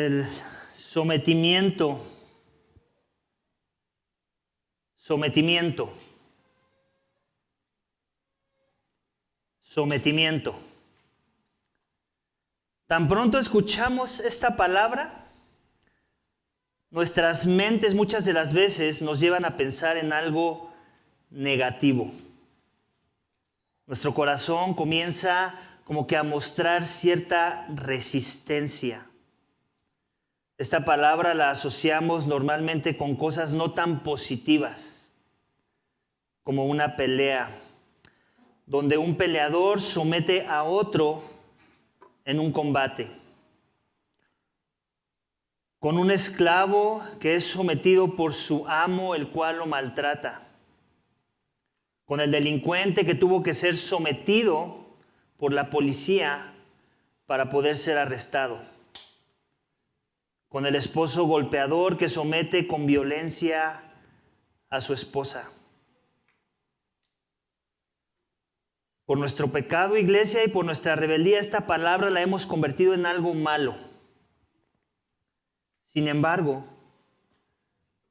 El sometimiento. Sometimiento. Sometimiento. Tan pronto escuchamos esta palabra, nuestras mentes muchas de las veces nos llevan a pensar en algo negativo. Nuestro corazón comienza como que a mostrar cierta resistencia. Esta palabra la asociamos normalmente con cosas no tan positivas, como una pelea, donde un peleador somete a otro en un combate. Con un esclavo que es sometido por su amo, el cual lo maltrata. Con el delincuente que tuvo que ser sometido por la policía para poder ser arrestado. Con el esposo golpeador que somete con violencia a su esposa. Por nuestro pecado, iglesia, y por nuestra rebeldía, esta palabra la hemos convertido en algo malo. Sin embargo,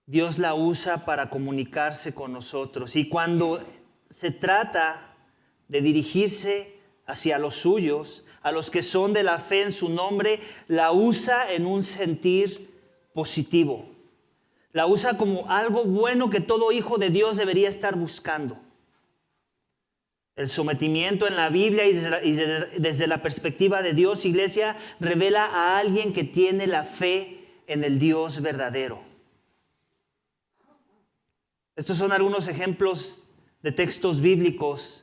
Dios la usa para comunicarse con nosotros. Y cuando se trata de dirigirse hacia los suyos, a los que son de la fe en su nombre, la usa en un sentir positivo. La usa como algo bueno que todo hijo de Dios debería estar buscando. El sometimiento en la Biblia y desde la perspectiva de Dios, iglesia, revela a alguien que tiene la fe en el Dios verdadero. Estos son algunos ejemplos de textos bíblicos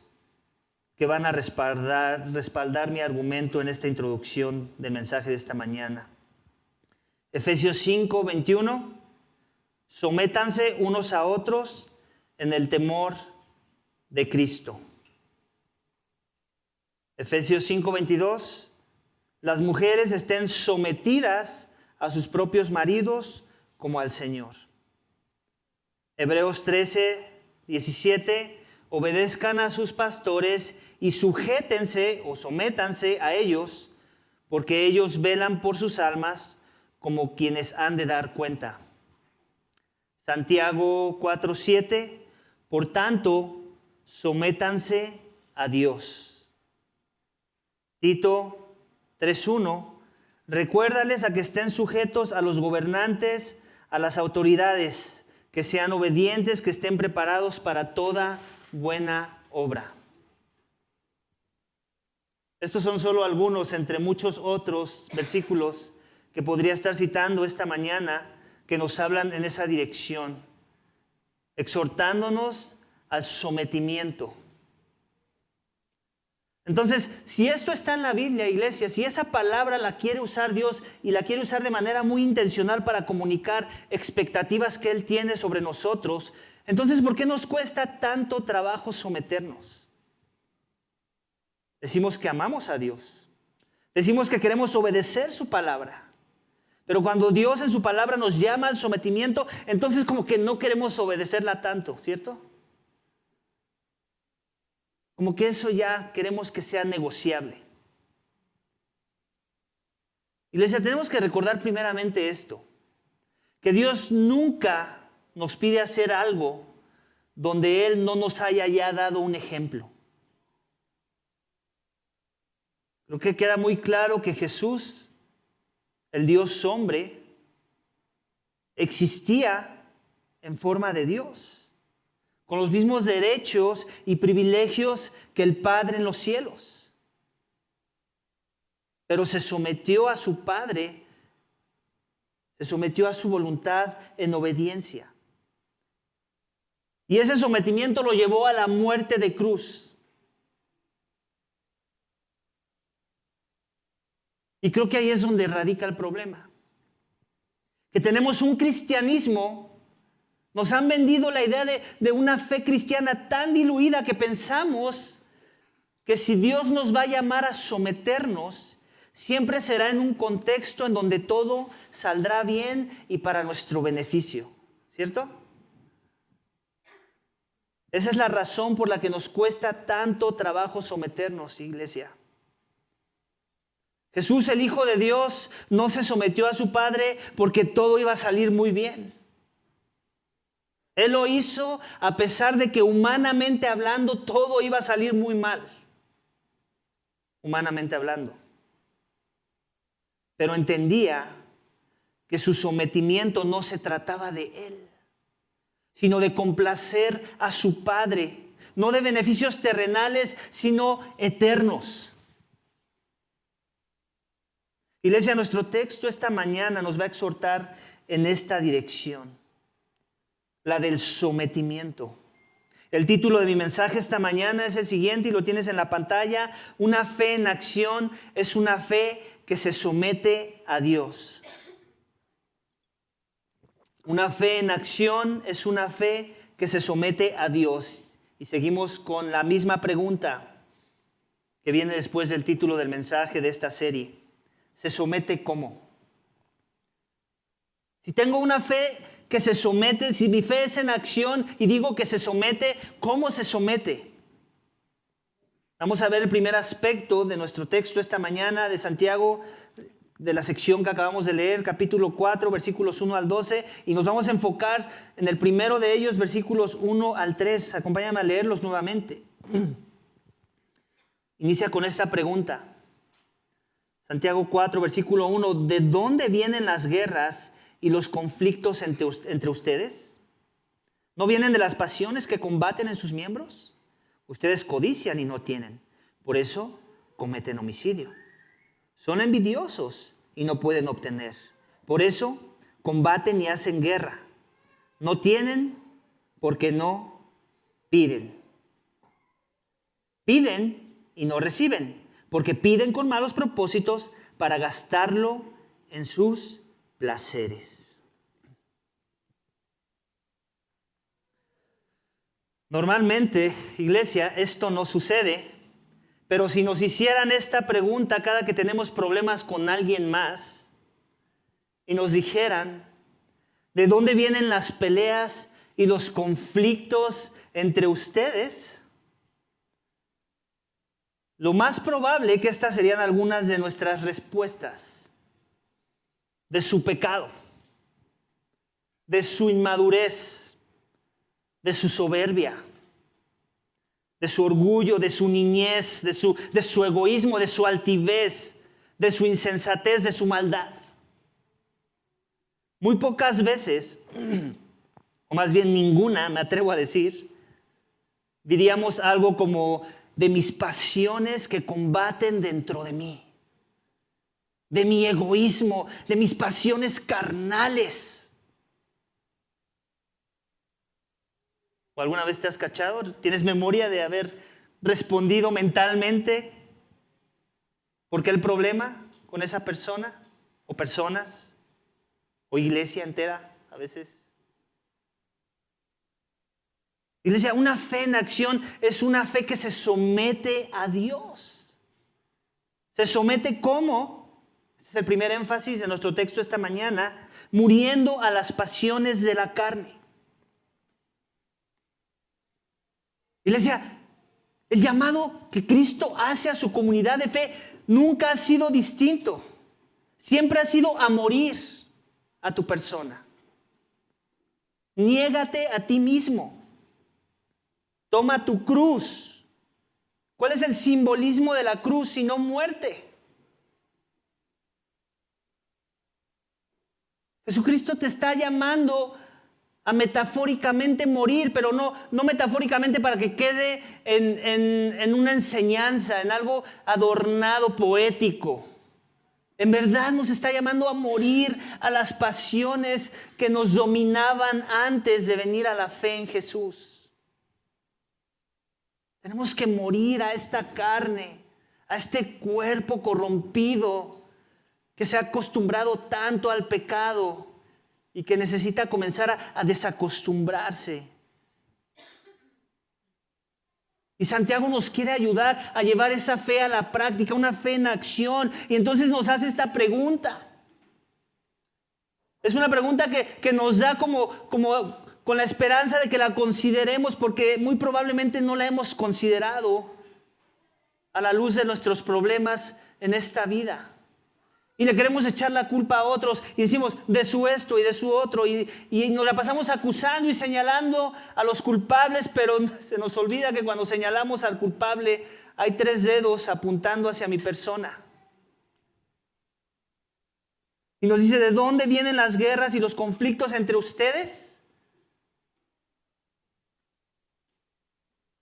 que van a respaldar mi argumento en esta introducción del mensaje de esta mañana. Efesios 5, 21. Sométanse unos a otros en el temor de Cristo. Efesios 5, 22. Las mujeres estén sometidas a sus propios maridos como al Señor. Hebreos 13, 17. Obedezcan a sus pastores y sujétense o sométanse a ellos, porque ellos velan por sus almas como quienes han de dar cuenta. Santiago 4, 7. Por tanto, sométanse a Dios. Tito 3:1. Recuérdales a que estén sujetos a los gobernantes, a las autoridades, que sean obedientes, que estén preparados para toda buena obra. Estos son solo algunos entre muchos otros versículos que podría estar citando esta mañana que nos hablan en esa dirección, exhortándonos al sometimiento. Entonces, si esto está en la Biblia, iglesia, si esa palabra la quiere usar Dios y la quiere usar de manera muy intencional para comunicar expectativas que Él tiene sobre nosotros, entonces, ¿por qué nos cuesta tanto trabajo someternos? Decimos que amamos a Dios. Decimos que queremos obedecer su palabra. Pero cuando Dios en su palabra nos llama al sometimiento, entonces como que no queremos obedecerla tanto, ¿cierto? Como que eso ya queremos que sea negociable. Iglesia, tenemos que recordar primeramente esto, que Dios nunca nos pide hacer algo donde Él no nos haya ya dado un ejemplo. Creo que queda muy claro que Jesús, el Dios hombre, existía en forma de Dios, con los mismos derechos y privilegios que el Padre en los cielos. Pero se sometió a su Padre, se sometió a su voluntad en obediencia. Y ese sometimiento lo llevó a la muerte de cruz. Y creo que ahí es donde radica el problema. Que tenemos un cristianismo, nos han vendido la idea de una fe cristiana tan diluida que pensamos que si Dios nos va a llamar a someternos, siempre será en un contexto en donde todo saldrá bien y para nuestro beneficio. ¿Cierto? Esa es la razón por la que nos cuesta tanto trabajo someternos, iglesia. Jesús, el Hijo de Dios, no se sometió a su Padre porque todo iba a salir muy bien. Él lo hizo a pesar de que humanamente hablando todo iba a salir muy mal. Humanamente hablando. Pero entendía que su sometimiento no se trataba de Él, sino de complacer a su Padre. No de beneficios terrenales, sino eternos. Iglesia, nuestro texto esta mañana nos va a exhortar en esta dirección, la del sometimiento. El título de mi mensaje esta mañana es el siguiente y lo tienes en la pantalla. Una fe en acción es una fe que se somete a Dios. Una fe en acción es una fe que se somete a Dios. Y seguimos con la misma pregunta que viene después del título del mensaje de esta serie. ¿Se somete cómo? Si tengo una fe que se somete, si mi fe es en acción y digo que se somete, ¿cómo se somete? Vamos a ver el primer aspecto de nuestro texto esta mañana de Santiago, de la sección que acabamos de leer, capítulo 4, versículos 1 al 12, y nos vamos a enfocar en el primero de ellos, versículos 1 al 3. Acompáñame a leerlos nuevamente. Inicia con esta pregunta. Santiago 4, versículo 1, ¿de dónde vienen las guerras y los conflictos entre ustedes? ¿No vienen de las pasiones que combaten en sus miembros? Ustedes codician y no tienen, por eso cometen homicidio. Son envidiosos y no pueden obtener, por eso combaten y hacen guerra. No tienen porque no piden. Piden y no reciben, porque piden con malos propósitos para gastarlo en sus placeres. Normalmente, iglesia, esto no sucede, pero si nos hicieran esta pregunta cada que tenemos problemas con alguien más y nos dijeran, ¿de dónde vienen las peleas y los conflictos entre ustedes? Lo más probable es que estas serían algunas de nuestras respuestas. De su pecado, de su inmadurez, de su soberbia, de su orgullo, de su niñez, de su egoísmo, de su altivez, de su insensatez, de su maldad. Muy pocas veces, o más bien ninguna, me atrevo a decir, diríamos algo como de mis pasiones que combaten dentro de mí, de mi egoísmo, de mis pasiones carnales. ¿O alguna vez te has cachado? ¿Tienes memoria de haber respondido mentalmente? ¿Por qué el problema con esa persona o personas o iglesia entera a veces? Iglesia, una fe en acción es una fe que se somete a Dios. ¿Se somete cómo? Este es el primer énfasis de nuestro texto esta mañana, muriendo a las pasiones de la carne. Iglesia, el llamado que Cristo hace a su comunidad de fe nunca ha sido distinto. Siempre ha sido a morir a tu persona. Niégate a ti mismo. Toma tu cruz. ¿Cuál es el simbolismo de la cruz sino muerte? Jesucristo te está llamando a metafóricamente morir, pero no metafóricamente para que quede en una enseñanza, en algo adornado, poético. En verdad nos está llamando a morir a las pasiones que nos dominaban antes de venir a la fe en Jesús. Tenemos que morir a esta carne, a este cuerpo corrompido que se ha acostumbrado tanto al pecado y que necesita comenzar a desacostumbrarse. Y Santiago nos quiere ayudar a llevar esa fe a la práctica, una fe en acción. Y entonces nos hace esta pregunta. Es una pregunta que nos da como con la esperanza de que la consideremos, porque muy probablemente no la hemos considerado a la luz de nuestros problemas en esta vida. Y le queremos echar la culpa a otros y decimos de su esto y de su otro y nos la pasamos acusando y señalando a los culpables, pero se nos olvida que cuando señalamos al culpable hay 3 dedos apuntando hacia mi persona. Y nos dice, ¿de dónde vienen las guerras y los conflictos entre ustedes?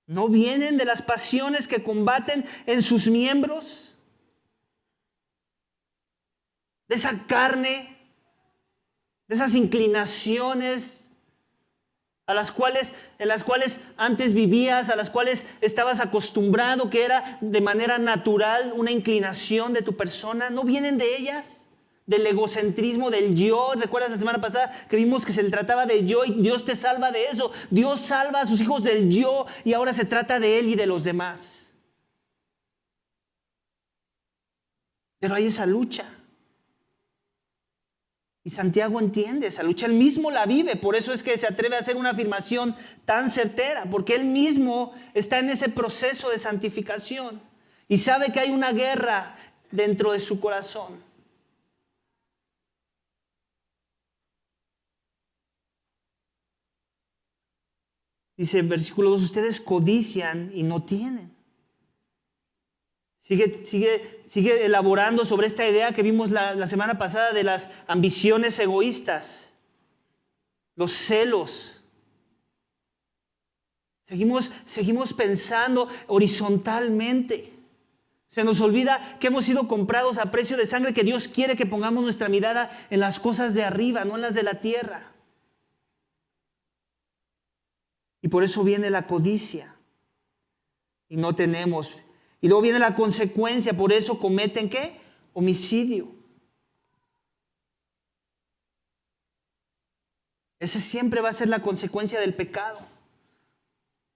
¿No vienen de las pasiones que combaten en sus miembros? De esa carne, de esas inclinaciones en las cuales antes vivías, a las cuales estabas acostumbrado, que era de manera natural una inclinación de tu persona. ¿No vienen de ellas? Del egocentrismo, del yo. ¿Recuerdas la semana pasada que vimos que se le trataba de yo y Dios te salva de eso? Dios salva a sus hijos del yo y ahora se trata de Él y de los demás. Pero hay esa lucha. Y Santiago entiende esa lucha, él mismo la vive, por eso es que se atreve a hacer una afirmación tan certera, porque él mismo está en ese proceso de santificación y sabe que hay una guerra dentro de su corazón. Dice en versículo 2, ustedes codician y no tienen. Sigue elaborando sobre esta idea que vimos la semana pasada de las ambiciones egoístas, los celos. Seguimos pensando horizontalmente. Se nos olvida que hemos sido comprados a precio de sangre, que Dios quiere que pongamos nuestra mirada en las cosas de arriba, no en las de la tierra. Y por eso viene la codicia. Y no tenemos. Y luego viene la consecuencia, por eso cometen ¿qué? Homicidio. Esa siempre va a ser la consecuencia del pecado.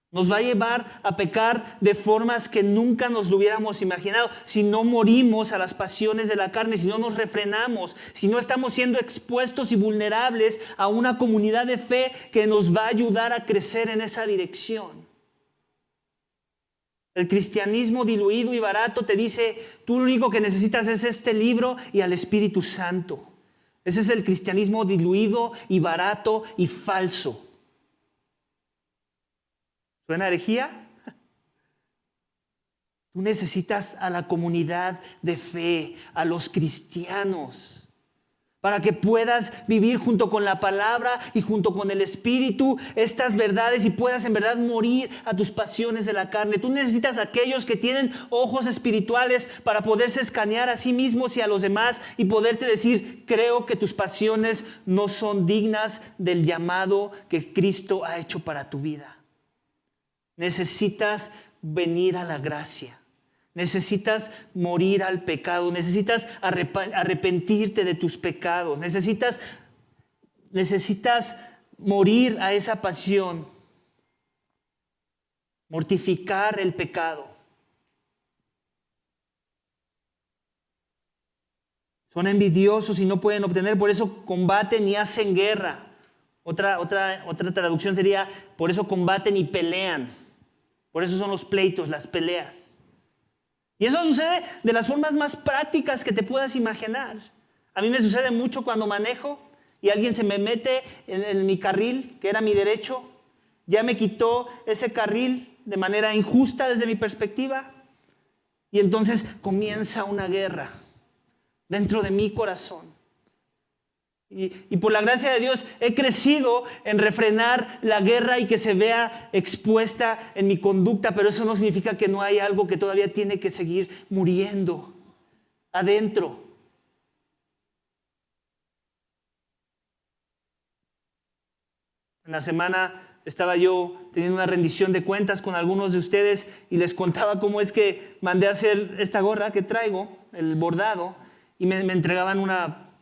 Nos va a llevar a pecar de formas que nunca nos lo hubiéramos imaginado. Si no morimos a las pasiones de la carne, si no nos refrenamos, si no estamos siendo expuestos y vulnerables a una comunidad de fe que nos va a ayudar a crecer en esa dirección. El cristianismo diluido y barato te dice, tú lo único que necesitas es este libro y al Espíritu Santo. Ese es el cristianismo diluido y barato y falso. ¿Suena herejía? Tú necesitas a la comunidad de fe, a los cristianos, para que puedas vivir junto con la palabra y junto con el Espíritu estas verdades y puedas en verdad morir a tus pasiones de la carne. Tú necesitas a aquellos que tienen ojos espirituales para poderse escanear a sí mismos y a los demás y poderte decir, creo que tus pasiones no son dignas del llamado que Cristo ha hecho para tu vida. Necesitas venir a la gracia. Necesitas morir al pecado, necesitas arrepentirte de tus pecados, necesitas morir a esa pasión, mortificar el pecado. Son envidiosos y no pueden obtener, por eso combaten y hacen guerra. Otra traducción sería, por eso combaten y pelean. Por eso son los pleitos, las peleas. Y eso sucede de las formas más prácticas que te puedas imaginar. A mí me sucede mucho cuando manejo y alguien se me mete en mi carril, que era mi derecho. Ya me quitó ese carril de manera injusta desde mi perspectiva. Y entonces comienza una guerra dentro de mi corazón. Y por la gracia de Dios he crecido en refrenar la guerra y que se vea expuesta en mi conducta, pero eso no significa que no hay algo que todavía tiene que seguir muriendo adentro. En la semana estaba yo teniendo una rendición de cuentas con algunos de ustedes y les contaba cómo es que mandé a hacer esta gorra que traigo, el bordado, y me entregaban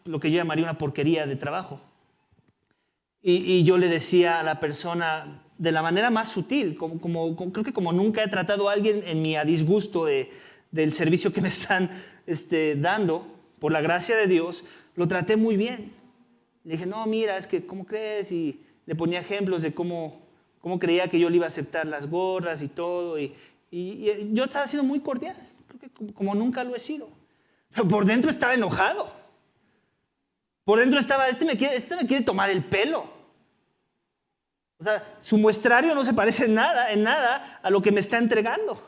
lo que yo llamaría una porquería de trabajo. Y yo le decía a la persona de la manera más sutil, creo que como nunca he tratado a alguien en mi a disgusto del servicio que me están dando, por la gracia de Dios, lo traté muy bien. Le dije, no, mira, es que ¿cómo crees? Y le ponía ejemplos de cómo creía que yo le iba a aceptar las gorras y todo. Y yo estaba siendo muy cordial, creo que como nunca lo he sido. Pero por dentro estaba enojado. Por dentro estaba, este me quiere tomar el pelo. O sea, su muestrario no se parece en nada a lo que me está entregando.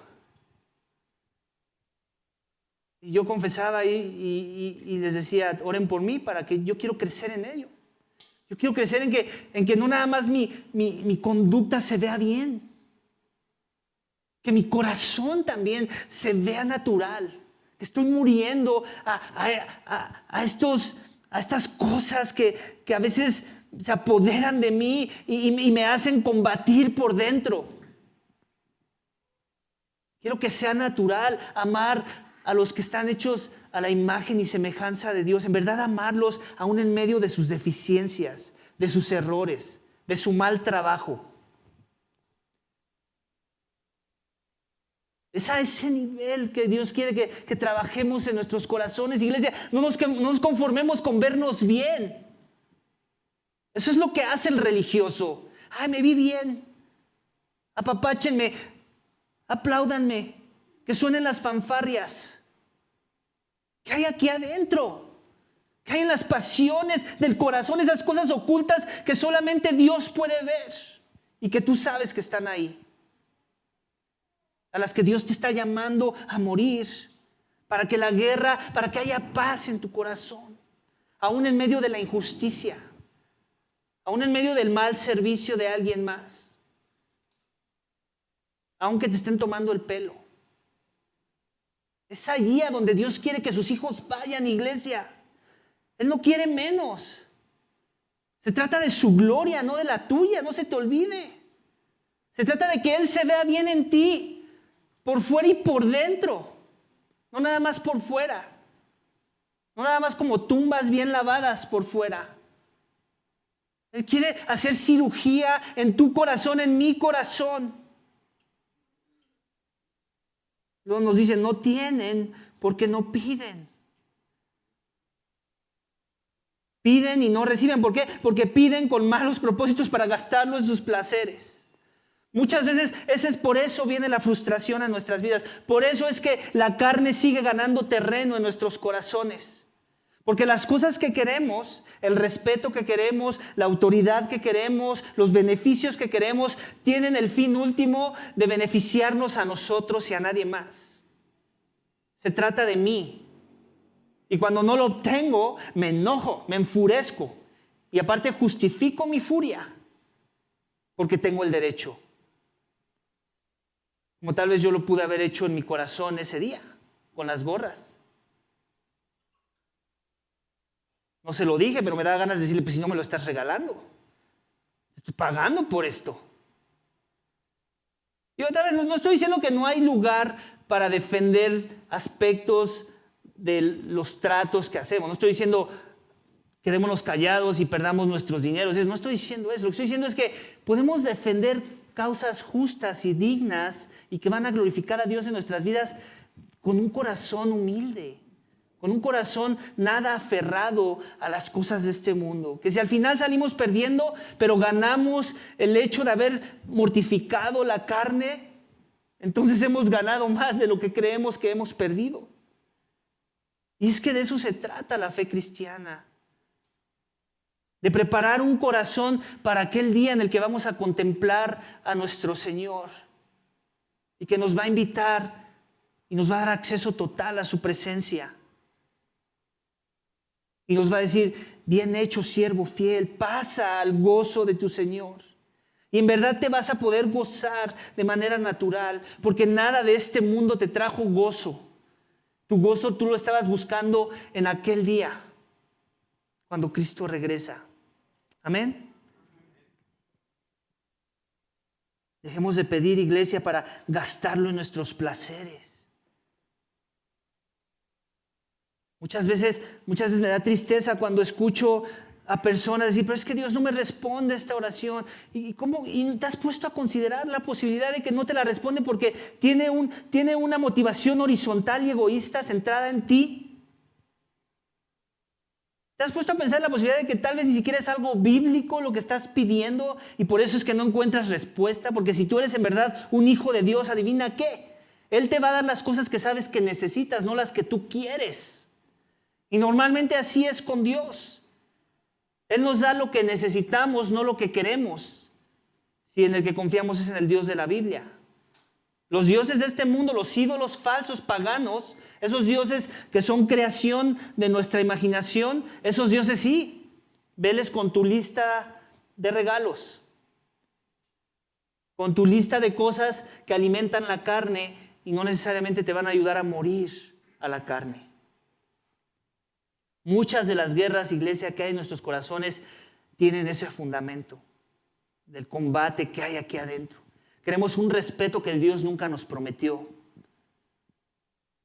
Y yo confesaba y les decía, oren por mí para que yo quiero crecer en ello. Yo quiero crecer en que no nada más mi conducta se vea bien. Que mi corazón también se vea natural. Que estoy muriendo a estas cosas que a veces se apoderan de mí y me hacen combatir por dentro. Quiero que sea natural amar a los que están hechos a la imagen y semejanza de Dios. En verdad amarlos aún en medio de sus deficiencias, de sus errores, de su mal trabajo. Es a ese nivel que Dios quiere que trabajemos en nuestros corazones. Iglesia, no nos conformemos con vernos bien. Eso es lo que hace el religioso. Ay, me vi bien. Apapáchenme, apláudanme, que suenen las fanfarrias. ¿Qué hay aquí adentro? ¿Qué hay en las pasiones del corazón? Esas cosas ocultas que solamente Dios puede ver y que tú sabes que están ahí. A las que Dios te está llamando a morir, para que para que haya paz en tu corazón, aún en medio de la injusticia, aún en medio del mal servicio de alguien más, aunque te estén tomando el pelo. Es allí a donde Dios quiere que sus hijos vayan, iglesia. Él no quiere menos. Se trata de su gloria, no de la tuya, no se te olvide. Se trata de que Él se vea bien en ti. Por fuera y por dentro. No nada más por fuera. No nada más como tumbas bien lavadas por fuera. Él quiere hacer cirugía en tu corazón, en mi corazón. Luego nos dice, no tienen porque no piden. Piden y no reciben. ¿Por qué? Porque piden con malos propósitos para gastarlo en sus placeres. Muchas veces por eso viene la frustración a nuestras vidas. Por eso es que la carne sigue ganando terreno en nuestros corazones. Porque las cosas que queremos, el respeto que queremos, la autoridad que queremos, los beneficios que queremos, tienen el fin último de beneficiarnos a nosotros y a nadie más. Se trata de mí. Y cuando no lo obtengo, me enojo, me enfurezco. Y aparte justifico mi furia porque tengo el derecho. Como tal vez yo lo pude haber hecho en mi corazón ese día, con las gorras. No se lo dije, pero me da ganas de decirle, pues si no me lo estás regalando. Estoy pagando por esto. Y otra vez, no estoy diciendo que no hay lugar para defender aspectos de los tratos que hacemos. No estoy diciendo quedémonos callados y perdamos nuestros dineros. No estoy diciendo eso. Lo que estoy diciendo es que podemos defender causas justas y dignas y que van a glorificar a Dios en nuestras vidas con un corazón humilde, con un corazón nada aferrado a las cosas de este mundo. Que si al final salimos perdiendo, pero ganamos el hecho de haber mortificado la carne, entonces hemos ganado más de lo que creemos que hemos perdido. Y es que de eso se trata la fe cristiana. De preparar un corazón para aquel día en el que vamos a contemplar a nuestro Señor y que nos va a invitar y nos va a dar acceso total a su presencia. Y nos va a decir, bien hecho, siervo fiel, pasa al gozo de tu Señor. Y en verdad te vas a poder gozar de manera natural, porque nada de este mundo te trajo gozo. Tu gozo tú lo estabas buscando en aquel día, cuando Cristo regresa. Amén. Dejemos de pedir, iglesia, para gastarlo en nuestros placeres. Muchas veces me da tristeza cuando escucho a personas decir, pero es que Dios no me responde esta oración. ¿Y te has puesto a considerar la posibilidad de que no te la responde porque tiene una motivación horizontal y egoísta centrada en ti? ¿Te has puesto a pensar en la posibilidad de que tal vez ni siquiera es algo bíblico lo que estás pidiendo y por eso es que no encuentras respuesta? Porque si tú eres en verdad un hijo de Dios, adivina qué. Él te va a dar las cosas que sabes que necesitas, no las que tú quieres. Y normalmente así es con Dios. Él nos da lo que necesitamos, no lo que queremos. Si en el que confiamos es en el Dios de la Biblia. Los dioses de este mundo, los ídolos falsos paganos, esos dioses que son creación de nuestra imaginación, esos dioses sí, veles con tu lista de regalos, con tu lista de cosas que alimentan la carne y no necesariamente te van a ayudar a morir a la carne. Muchas de las guerras, iglesia, que hay en nuestros corazones tienen ese fundamento del combate que hay aquí adentro. Queremos un respeto que Dios nunca nos prometió.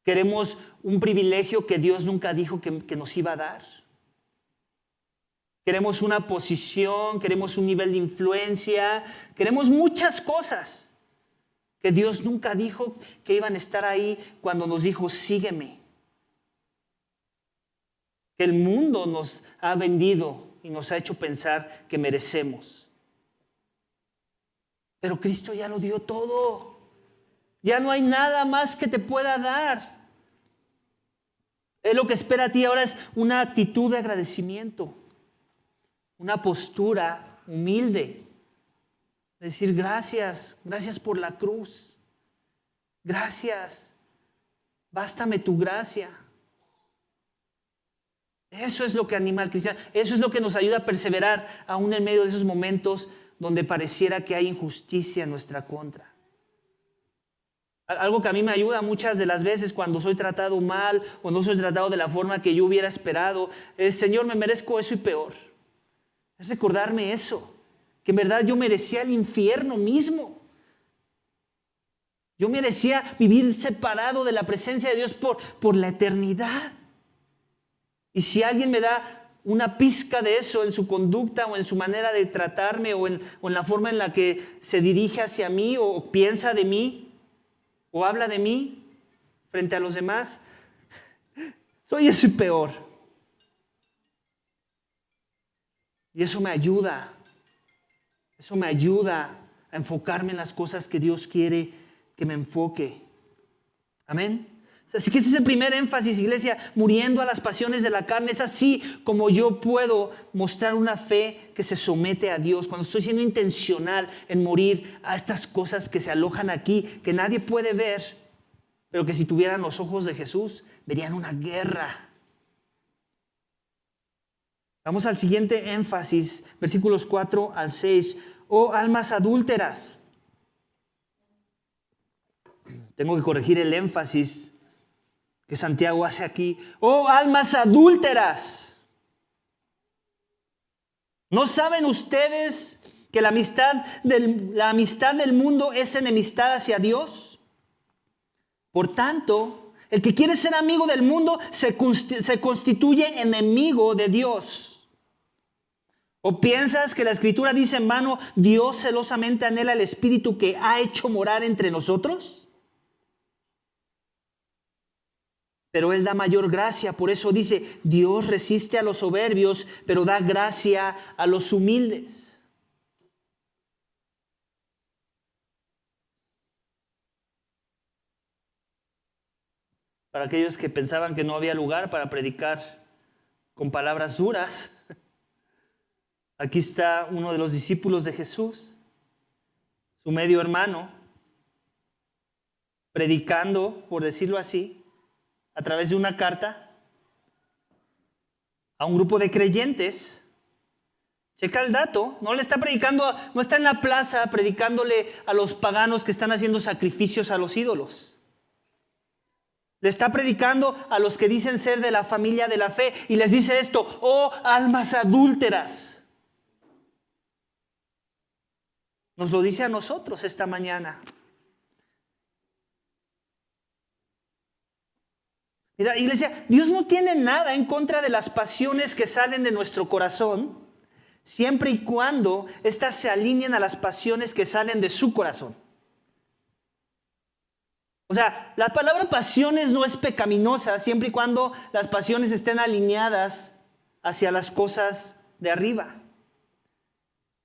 Queremos un privilegio que Dios nunca dijo que nos iba a dar. Queremos una posición, queremos un nivel de influencia, queremos muchas cosas que Dios nunca dijo que iban a estar ahí cuando nos dijo, sígueme. Que el mundo nos ha vendido y nos ha hecho pensar que merecemos. Pero Cristo ya lo dio todo. Ya no hay nada más que te pueda dar. Él lo que espera a ti ahora es una actitud de agradecimiento. Una postura humilde. Decir gracias, gracias por la cruz. Gracias. Bástame tu gracia. Eso es lo que anima al cristiano. Eso es lo que nos ayuda a perseverar aún en medio de esos momentos donde pareciera que hay injusticia en nuestra contra. Algo que a mí me ayuda muchas de las veces cuando soy tratado mal o no soy tratado de la forma que yo hubiera esperado es, Señor, me merezco eso y peor. Es recordarme eso, que en verdad yo merecía el infierno mismo. Yo merecía vivir separado de la presencia de Dios por la eternidad. Y si alguien me da una pizca de eso en su conducta o en su manera de tratarme o en la forma en la que se dirige hacia mí o piensa de mí o habla de mí frente a los demás, soy eso y peor. Y eso me ayuda a enfocarme en las cosas que Dios quiere que me enfoque. Amén. Así que ese es el primer énfasis, iglesia, muriendo a las pasiones de la carne. Es así como yo puedo mostrar una fe que se somete a Dios. Cuando estoy siendo intencional en morir a estas cosas que se alojan aquí, que nadie puede ver, pero que si tuvieran los ojos de Jesús, verían una guerra. Vamos al siguiente énfasis, versículos 4 al 6. Oh almas adúlteras. Tengo que corregir el énfasis que Santiago hace aquí. Oh almas adúlteras. ¿No saben ustedes que la amistad del mundo es enemistad hacia Dios? Por tanto, el que quiere ser amigo del mundo se constituye enemigo de Dios. ¿O piensas que la Escritura dice en vano, Dios celosamente anhela el Espíritu que ha hecho morar entre nosotros? Pero Él da mayor gracia, por eso dice, Dios resiste a los soberbios, pero da gracia a los humildes. Para aquellos que pensaban que no había lugar para predicar con palabras duras, aquí está uno de los discípulos de Jesús, su medio hermano, predicando, por decirlo así, a través de una carta a un grupo de creyentes. Checa el dato, no le está predicando, no está en la plaza predicándole a los paganos que están haciendo sacrificios a los ídolos. Le está predicando a los que dicen ser de la familia de la fe y les dice esto, oh almas adúlteras. Nos lo dice a nosotros esta mañana. Mira, iglesia, Dios no tiene nada en contra de las pasiones que salen de nuestro corazón, siempre y cuando éstas se alineen a las pasiones que salen de su corazón. O sea, la palabra pasiones no es pecaminosa, siempre y cuando las pasiones estén alineadas hacia las cosas de arriba.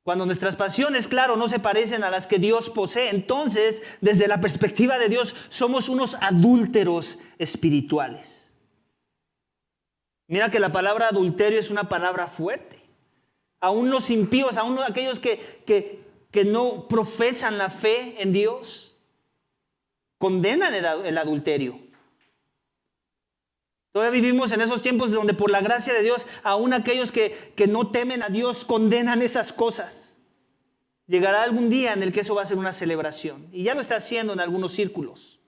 Cuando nuestras pasiones, claro, no se parecen a las que Dios posee, entonces, desde la perspectiva de Dios, somos unos adúlteros espirituales. Mira que la palabra adulterio es una palabra fuerte. Aún los impíos, aún aquellos que no profesan la fe en Dios, condenan el adulterio. Todavía vivimos en esos tiempos donde por la gracia de Dios, aún aquellos que no temen a Dios condenan esas cosas. Llegará algún día en el que eso va a ser una celebración. Y ya lo está haciendo en algunos círculos.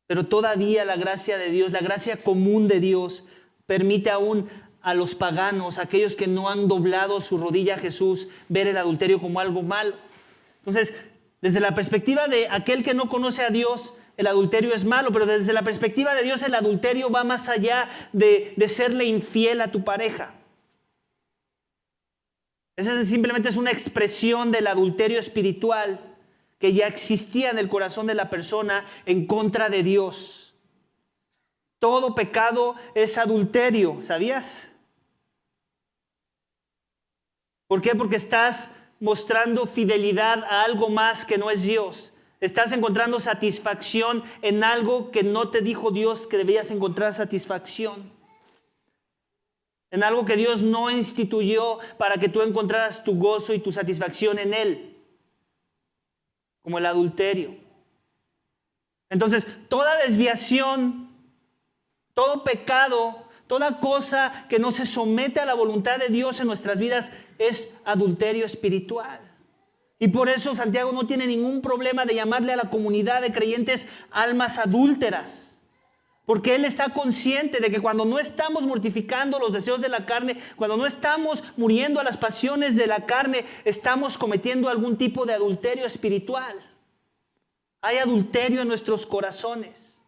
Pero todavía la gracia de Dios, la gracia común de Dios, permite aún a los paganos, aquellos que no han doblado su rodilla a Jesús, ver el adulterio como algo malo. Entonces, desde la perspectiva de aquel que no conoce a Dios, el adulterio es malo, pero desde la perspectiva de Dios, el adulterio va más allá de serle infiel a tu pareja. Esa simplemente es una expresión del adulterio espiritual que ya existía en el corazón de la persona en contra de Dios. Todo pecado es adulterio, ¿sabías? ¿Por qué? Porque estás mostrando fidelidad a algo más que no es Dios. Estás encontrando satisfacción en algo que no te dijo Dios que debías encontrar satisfacción. En algo que Dios no instituyó para que tú encontraras tu gozo y tu satisfacción en Él. Como el adulterio. Entonces, toda desviación, todo pecado, toda cosa que no se somete a la voluntad de Dios en nuestras vidas es adulterio espiritual. Y por eso Santiago no tiene ningún problema de llamarle a la comunidad de creyentes almas adúlteras. Porque él está consciente de que cuando no estamos mortificando los deseos de la carne, cuando no estamos muriendo a las pasiones de la carne, estamos cometiendo algún tipo de adulterio espiritual. Hay adulterio en nuestros corazones.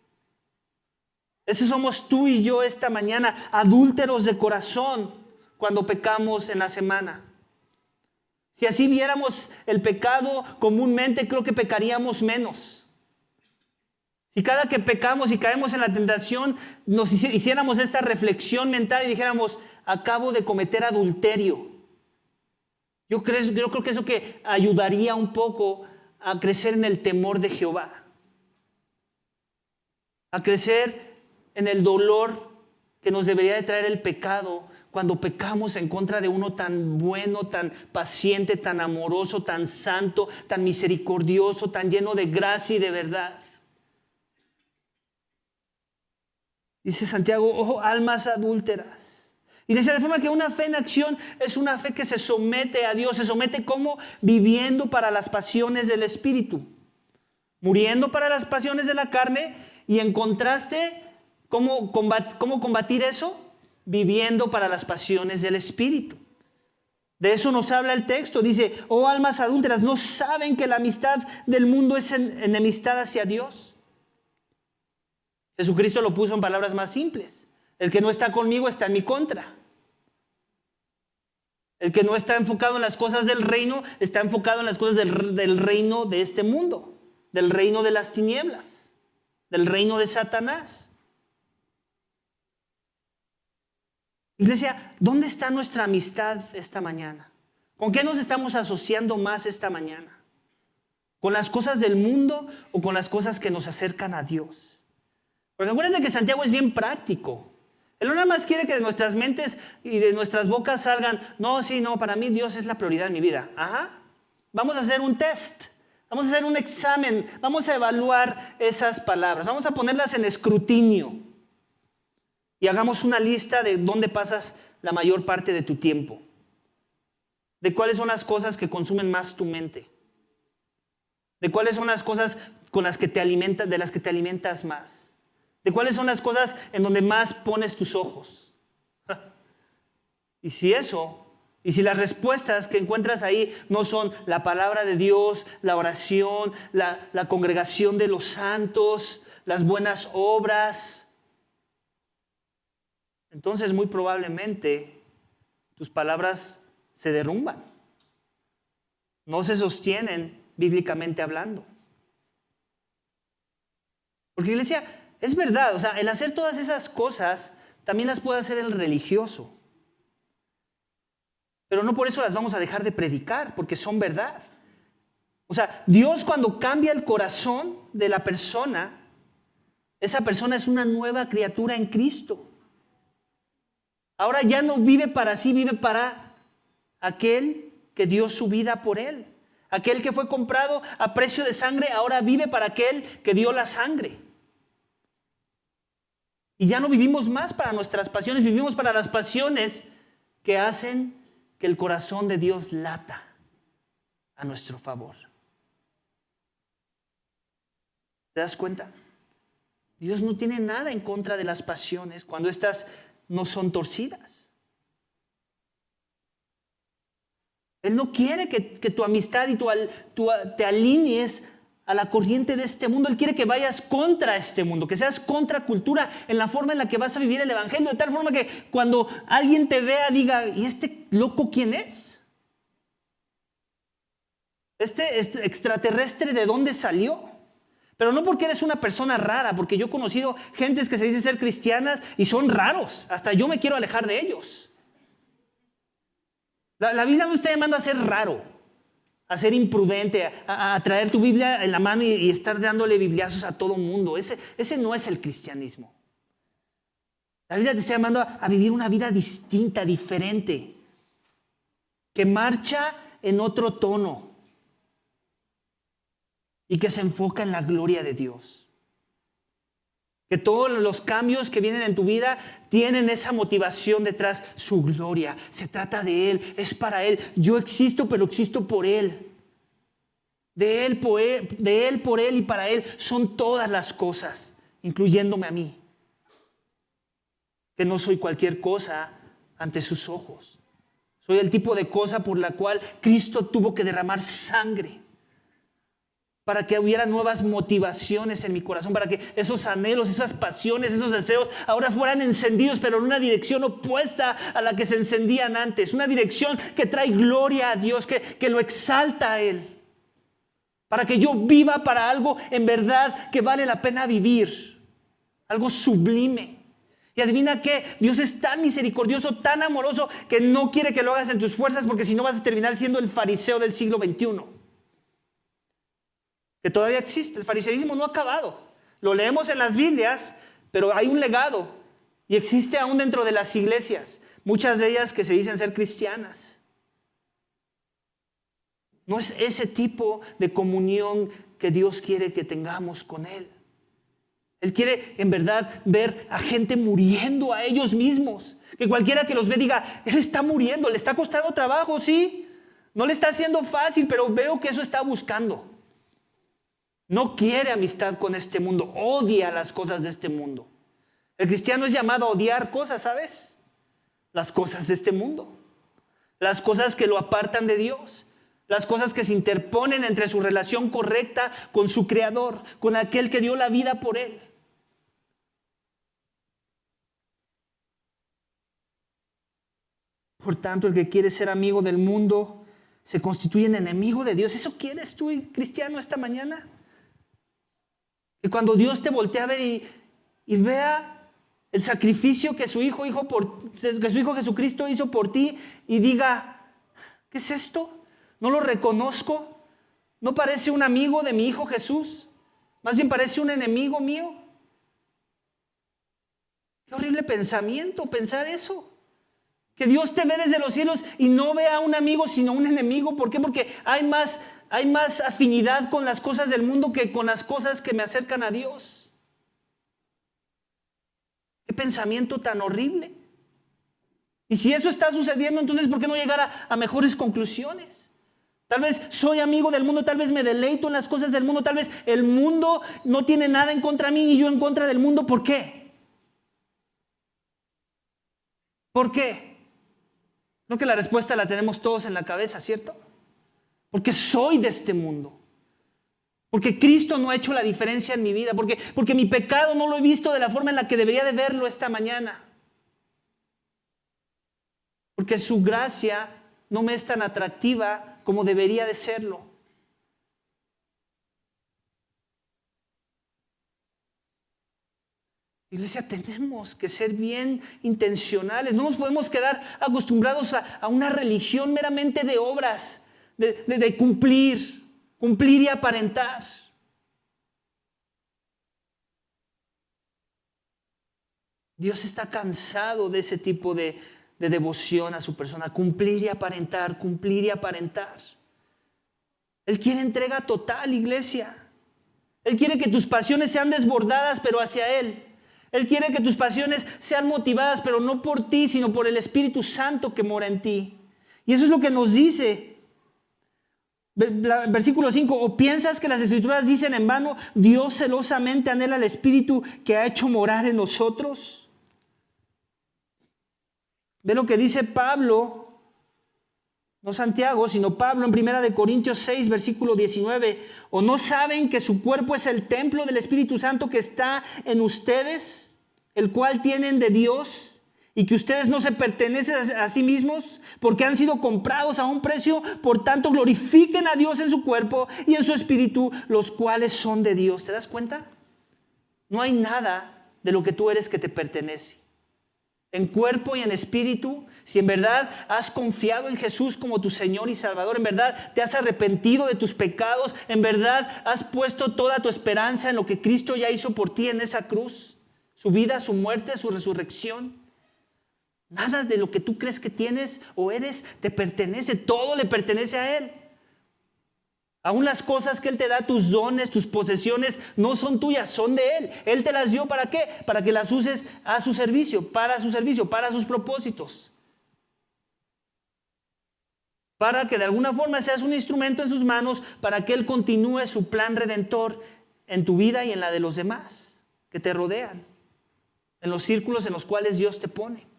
Ese somos tú y yo esta mañana, adúlteros de corazón cuando pecamos en la semana. Si así viéramos el pecado comúnmente, creo que pecaríamos menos. Si cada que pecamos y caemos en la tentación, nos hiciéramos esta reflexión mental y dijéramos, acabo de cometer adulterio. Yo creo que eso que ayudaría un poco a crecer en el temor de Jehová. A crecer en el dolor que nos debería de traer el pecado cuando pecamos en contra de uno tan bueno, tan paciente, tan amoroso, tan santo, tan misericordioso, tan lleno de gracia y de verdad. Dice Santiago, oh almas adúlteras. Y dice de forma que una fe en acción es una fe que se somete a Dios. Se somete como viviendo para las pasiones del Espíritu. Muriendo para las pasiones de la carne. Y en contraste, ¿cómo combatir eso? Viviendo para las pasiones del Espíritu. De eso nos habla el texto. Dice, oh almas adúlteras, ¿no saben que la amistad del mundo es enemistad hacia Dios? Jesucristo lo puso en palabras más simples. El que no está conmigo está en mi contra. El que no está enfocado en las cosas del reino, está enfocado en las cosas del reino de este mundo. Del reino de las tinieblas. Del reino de Satanás. Iglesia, ¿dónde está nuestra amistad esta mañana? ¿Con qué nos estamos asociando más esta mañana? ¿Con las cosas del mundo o con las cosas que nos acercan a Dios? Porque acuérdense que Santiago es bien práctico. Él no nada más quiere que de nuestras mentes y de nuestras bocas salgan, no, para mí Dios es la prioridad en mi vida. Ajá, vamos a hacer un test, vamos a hacer un examen, vamos a evaluar esas palabras, vamos a ponerlas en escrutinio. Y hagamos una lista de dónde pasas la mayor parte de tu tiempo. De cuáles son las cosas que consumen más tu mente. De cuáles son las cosas con las que te alimentas, de las que te alimentas más. De cuáles son las cosas en donde más pones tus ojos. Y si las respuestas que encuentras ahí no son la palabra de Dios, la oración, la congregación de los santos, las buenas obras, entonces muy probablemente tus palabras se derrumban. No se sostienen bíblicamente hablando. Porque iglesia, es verdad, el hacer todas esas cosas también las puede hacer el religioso. Pero no por eso las vamos a dejar de predicar, porque son verdad. Dios cuando cambia el corazón de la persona, Esa persona es una nueva criatura en Cristo. Ahora ya no vive para sí, vive para aquel que dio su vida por él. Aquel que fue comprado a precio de sangre, ahora vive para aquel que dio la sangre. Y ya no vivimos más para nuestras pasiones, vivimos para las pasiones que hacen que el corazón de Dios lata a nuestro favor. ¿Te das cuenta? Dios no tiene nada en contra de las pasiones cuando éstas no son torcidas. Él no quiere que tu amistad y te alinees a la corriente de este mundo. Él quiere que vayas contra este mundo, que seas contracultura en la forma en la que vas a vivir el evangelio, de tal forma que cuando alguien te vea diga, ¿y este loco quién es? ¿Este extraterrestre de dónde salió? Pero no porque eres una persona rara, porque yo he conocido gentes que se dicen ser cristianas y son raros. Hasta yo me quiero alejar de ellos. La Biblia no está llamando a ser raro, a ser imprudente, a traer tu Biblia en la mano y estar dándole bibliazos a todo mundo. Ese no es el cristianismo. La Biblia te está llamando a vivir una vida distinta, diferente, que marcha en otro tono y que se enfoca en la gloria de Dios. Que todos los cambios que vienen en tu vida tienen esa motivación detrás, su gloria. Se trata de Él, es para Él. Yo existo, pero existo por Él. De Él, por Él y para Él son todas las cosas, incluyéndome a mí. Que no soy cualquier cosa ante sus ojos. Soy el tipo de cosa por la cual Cristo tuvo que derramar sangre. Para que hubiera nuevas motivaciones en mi corazón, para que esos anhelos, esas pasiones, esos deseos ahora fueran encendidos, pero en una dirección opuesta a la que se encendían antes. Una dirección que trae gloria a Dios, que lo exalta a Él. Para que yo viva para algo en verdad que vale la pena vivir. Algo sublime. Y adivina qué, Dios es tan misericordioso, tan amoroso, que no quiere que lo hagas en tus fuerzas, porque si no vas a terminar siendo el fariseo del siglo XXI. Que todavía existe, el fariseísmo no ha acabado. Lo leemos en las Biblias, pero hay un legado y existe aún dentro de las iglesias, muchas de ellas que se dicen ser cristianas. No es ese tipo de comunión que Dios quiere que tengamos con Él. Él quiere en verdad ver a gente muriendo a ellos mismos. Que cualquiera que los ve diga, Él está muriendo, le está costando trabajo, sí. No le está haciendo fácil, pero veo que eso está buscando. No quiere amistad con este mundo, odia las cosas de este mundo. El cristiano es llamado a odiar cosas, ¿sabes? Las cosas de este mundo. Las cosas que lo apartan de Dios. Las cosas que se interponen entre su relación correcta con su Creador, con aquel que dio la vida por él. Por tanto, el que quiere ser amigo del mundo se constituye en enemigo de Dios. ¿Eso quieres tú, cristiano, esta mañana? Que cuando Dios te voltea a ver y vea el sacrificio que su Hijo Jesucristo hizo por ti y diga, ¿qué es esto? ¿No lo reconozco? ¿No parece un amigo de mi Hijo Jesús? Más bien parece un enemigo mío. Qué horrible pensamiento pensar eso. Que Dios te ve desde los cielos y no ve a un amigo sino un enemigo. ¿Por qué? Porque hay más afinidad con las cosas del mundo que con las cosas que me acercan a Dios. Qué pensamiento tan horrible. Y si eso está sucediendo, entonces ¿por qué no llegar a mejores conclusiones? Tal vez soy amigo del mundo, tal vez me deleito en las cosas del mundo, tal vez el mundo no tiene nada en contra de mí y yo en contra del mundo. ¿Por qué? ¿Por qué? Creo que la respuesta la tenemos todos en la cabeza, ¿cierto? Porque soy de este mundo. Porque Cristo no ha hecho la diferencia en mi vida. Porque mi pecado no lo he visto de la forma en la que debería de verlo esta mañana. Porque su gracia no me es tan atractiva como debería de serlo. Iglesia, tenemos que ser bien intencionales. No nos podemos quedar acostumbrados a una religión meramente de obras, de cumplir y aparentar. Dios está cansado de ese tipo de devoción a su persona. Cumplir y aparentar, cumplir y aparentar. Él quiere entrega total, iglesia. Él quiere que tus pasiones sean desbordadas, pero hacia Él. Él quiere que tus pasiones sean motivadas, pero no por ti, sino por el Espíritu Santo que mora en ti. Y eso es lo que nos dice. Versículo 5. ¿O piensas que las Escrituras dicen en vano, Dios celosamente anhela el Espíritu que ha hecho morar en nosotros? Ve lo que dice Pablo, no Santiago, sino Pablo en 1 Corintios 6, versículo 19. ¿O no saben que su cuerpo es el templo del Espíritu Santo que está en ustedes, el cual tienen de Dios, y que ustedes no se pertenecen a sí mismos porque han sido comprados a un precio? Por tanto, glorifiquen a Dios en su cuerpo y en su espíritu, los cuales son de Dios. ¿Te das cuenta? No hay nada de lo que tú eres que te pertenece. En cuerpo y en espíritu, si en verdad has confiado en Jesús como tu Señor y Salvador, en verdad te has arrepentido de tus pecados, en verdad has puesto toda tu esperanza en lo que Cristo ya hizo por ti en esa cruz, su vida, su muerte, su resurrección. Nada de lo que tú crees que tienes o eres te pertenece, todo le pertenece a Él. Aún las cosas que Él te da, tus dones, tus posesiones, no son tuyas, son de Él. Él te las dio ¿para qué? Para que las uses a su servicio, para sus propósitos. Para que de alguna forma seas un instrumento en sus manos, para que Él continúe su plan redentor en tu vida y en la de los demás que te rodean, en los círculos en los cuales Dios te pone.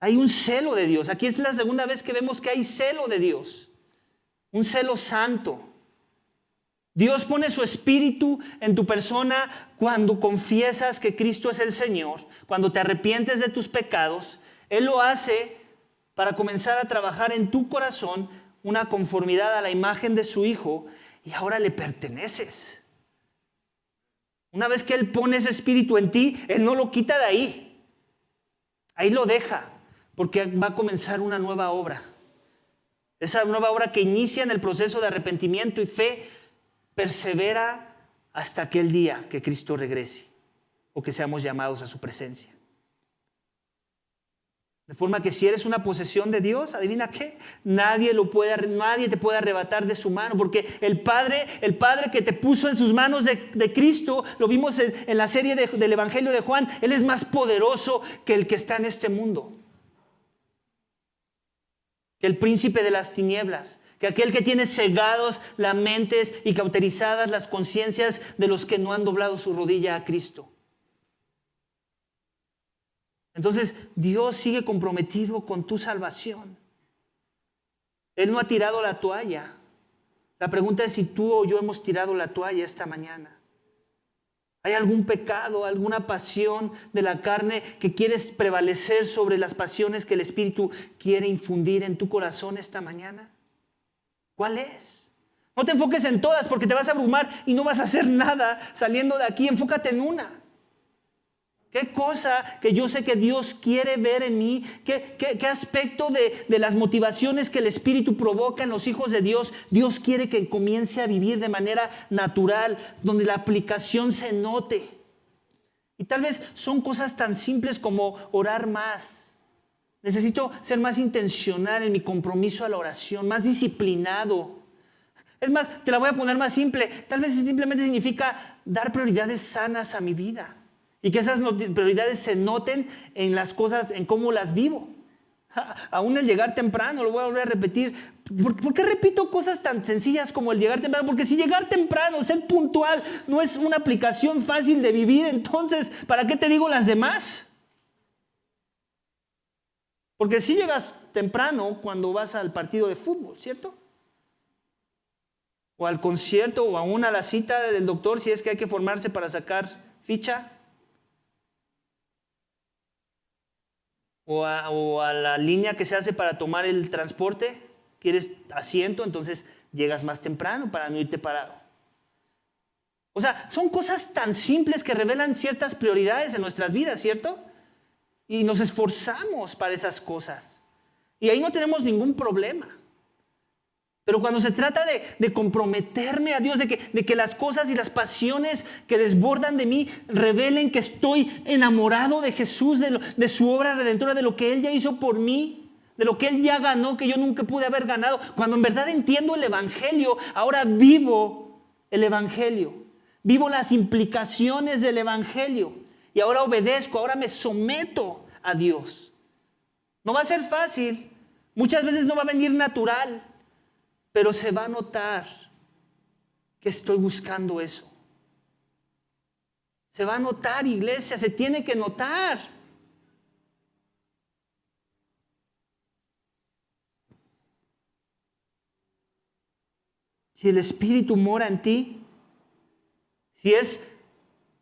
Hay un celo de Dios. Aquí es la segunda vez que vemos que hay celo de Dios. Un celo santo. Dios pone su espíritu en tu persona cuando confiesas que Cristo es el Señor, cuando te arrepientes de tus pecados. Él lo hace para comenzar a trabajar en tu corazón una conformidad a la imagen de su Hijo, y ahora le perteneces. Una vez que Él pone ese espíritu en ti, Él no lo quita de ahí. Ahí lo deja. Porque va a comenzar una nueva obra. Esa nueva obra que inicia en el proceso de arrepentimiento y fe, persevera hasta aquel día que Cristo regrese o que seamos llamados a su presencia. De forma que si eres una posesión de Dios, adivina qué, nadie te puede arrebatar de su mano, porque el Padre que te puso en sus manos de Cristo, lo vimos en la serie del Evangelio de Juan, Él es más poderoso que el que está en este mundo. Que el príncipe de las tinieblas, que aquel que tiene cegados las mentes y cauterizadas las conciencias de los que no han doblado su rodilla a Cristo. Entonces, Dios sigue comprometido con tu salvación. Él no ha tirado la toalla. La pregunta es si tú o yo hemos tirado la toalla esta mañana. ¿Hay algún pecado, alguna pasión de la carne que quieres prevalecer sobre las pasiones que el Espíritu quiere infundir en tu corazón esta mañana? ¿Cuál es? No te enfoques en todas porque te vas a abrumar y no vas a hacer nada saliendo de aquí. Enfócate en una. ¿Qué cosa que yo sé que Dios quiere ver en mí? ¿Qué aspecto de las motivaciones que el Espíritu provoca en los hijos de Dios, Dios quiere que comience a vivir de manera natural, donde la aplicación se note? Y tal vez son cosas tan simples como orar más. Necesito ser más intencional en mi compromiso a la oración, más disciplinado. Es más, te la voy a poner más simple. Tal vez simplemente significa dar prioridades sanas a mi vida. Y que esas prioridades se noten en las cosas, en cómo las vivo. Aún el llegar temprano, lo voy a volver a repetir. ¿Por qué repito cosas tan sencillas como el llegar temprano? Porque si llegar temprano, ser puntual, no es una aplicación fácil de vivir, entonces, ¿para qué te digo las demás? Porque si llegas temprano cuando vas al partido de fútbol, ¿cierto? O al concierto, o aún a la cita del doctor, si es que hay que formarse para sacar ficha. O a la línea que se hace para tomar el transporte, quieres asiento, entonces llegas más temprano para no irte parado. O sea, son cosas tan simples que revelan ciertas prioridades en nuestras vidas, ¿cierto? Y nos esforzamos para esas cosas. Y ahí no tenemos ningún problema. Pero cuando se trata de comprometerme a Dios, de que las cosas y las pasiones que desbordan de mí revelen que estoy enamorado de Jesús, de su obra redentora, de lo que Él ya hizo por mí, de lo que Él ya ganó, que yo nunca pude haber ganado. Cuando en verdad entiendo el Evangelio, ahora vivo el Evangelio. Vivo las implicaciones del Evangelio. Y ahora obedezco, ahora me someto a Dios. No va a ser fácil. Muchas veces no va a venir natural. Pero se va a notar que estoy buscando eso. Se va a notar, iglesia, se tiene que notar. Si el Espíritu mora en ti, si es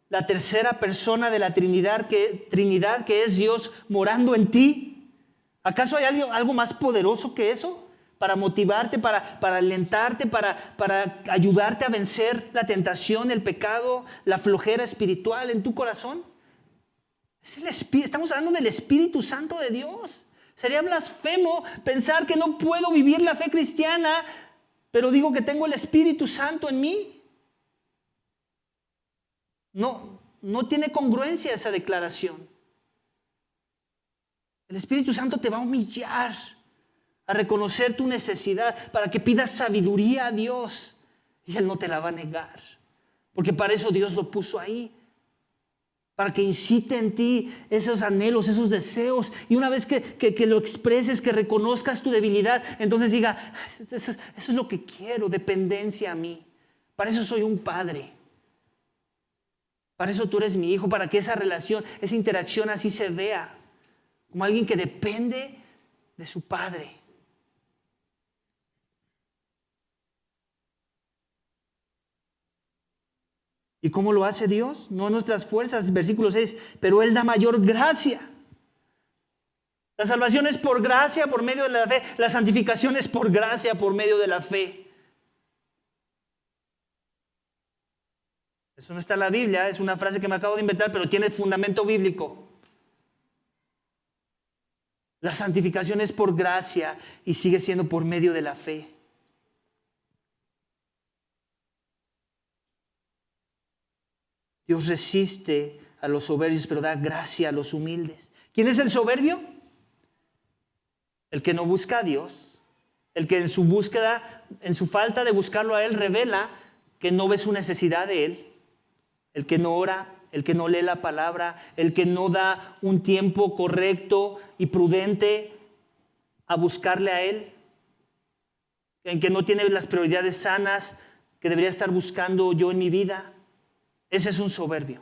la tercera persona de la Trinidad que es Dios morando en ti, ¿acaso hay algo más poderoso que eso? Para motivarte, para alentarte, para ayudarte a vencer la tentación, el pecado, la flojera espiritual en tu corazón. Es el Espíritu, estamos hablando del Espíritu Santo de Dios. Sería blasfemo pensar que no puedo vivir la fe cristiana, pero digo que tengo el Espíritu Santo en mí. No tiene congruencia esa declaración. El Espíritu Santo te va a humillar a reconocer tu necesidad, para que pidas sabiduría a Dios y Él no te la va a negar, porque para eso Dios lo puso ahí, para que incite en ti esos anhelos, esos deseos, y una vez que lo expreses, que reconozcas tu debilidad, entonces diga, eso es lo que quiero, dependencia a mí. Para eso soy un padre, para eso tú eres mi hijo, para que esa relación, esa interacción así se vea como alguien que depende de su padre. ¿Y cómo lo hace Dios? No nuestras fuerzas, versículo 6, pero Él da mayor gracia. La salvación es por gracia, por medio de la fe. La santificación es por gracia, por medio de la fe. Eso no está en la Biblia, es una frase que me acabo de inventar, pero tiene fundamento bíblico. La santificación es por gracia y sigue siendo por medio de la fe. Dios resiste a los soberbios, pero da gracia a los humildes. ¿Quién es el soberbio? El que no busca a Dios. El que en su búsqueda, en su falta de buscarlo a Él, revela que no ve su necesidad de Él. El que no ora, el que no lee la palabra, el que no da un tiempo correcto y prudente a buscarle a Él. El que no tiene las prioridades sanas que debería estar buscando yo en mi vida. Ese es un soberbio.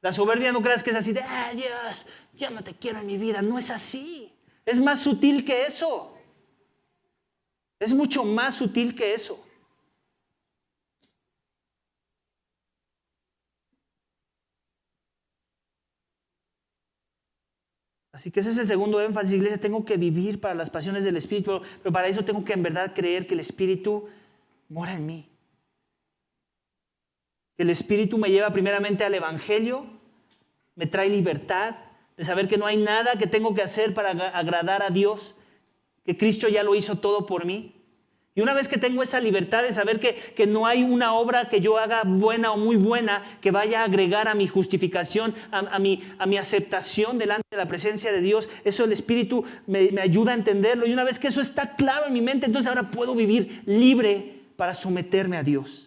La soberbia no creas que es así de, Dios, yo no te quiero en mi vida. No es así. Es más sutil que eso. Es mucho más sutil que eso. Así que ese es el segundo énfasis, iglesia. Tengo que vivir para las pasiones del Espíritu, pero para eso tengo que en verdad creer que el Espíritu mora en mí. El Espíritu me lleva primeramente al Evangelio, me trae libertad de saber que no hay nada que tengo que hacer para agradar a Dios, que Cristo ya lo hizo todo por mí. Y una vez que tengo esa libertad de saber que no hay una obra que yo haga buena o muy buena que vaya a agregar a mi justificación, a mi aceptación delante de la presencia de Dios, eso el Espíritu me ayuda a entenderlo. Y una vez que eso está claro en mi mente, entonces ahora puedo vivir libre para someterme a Dios.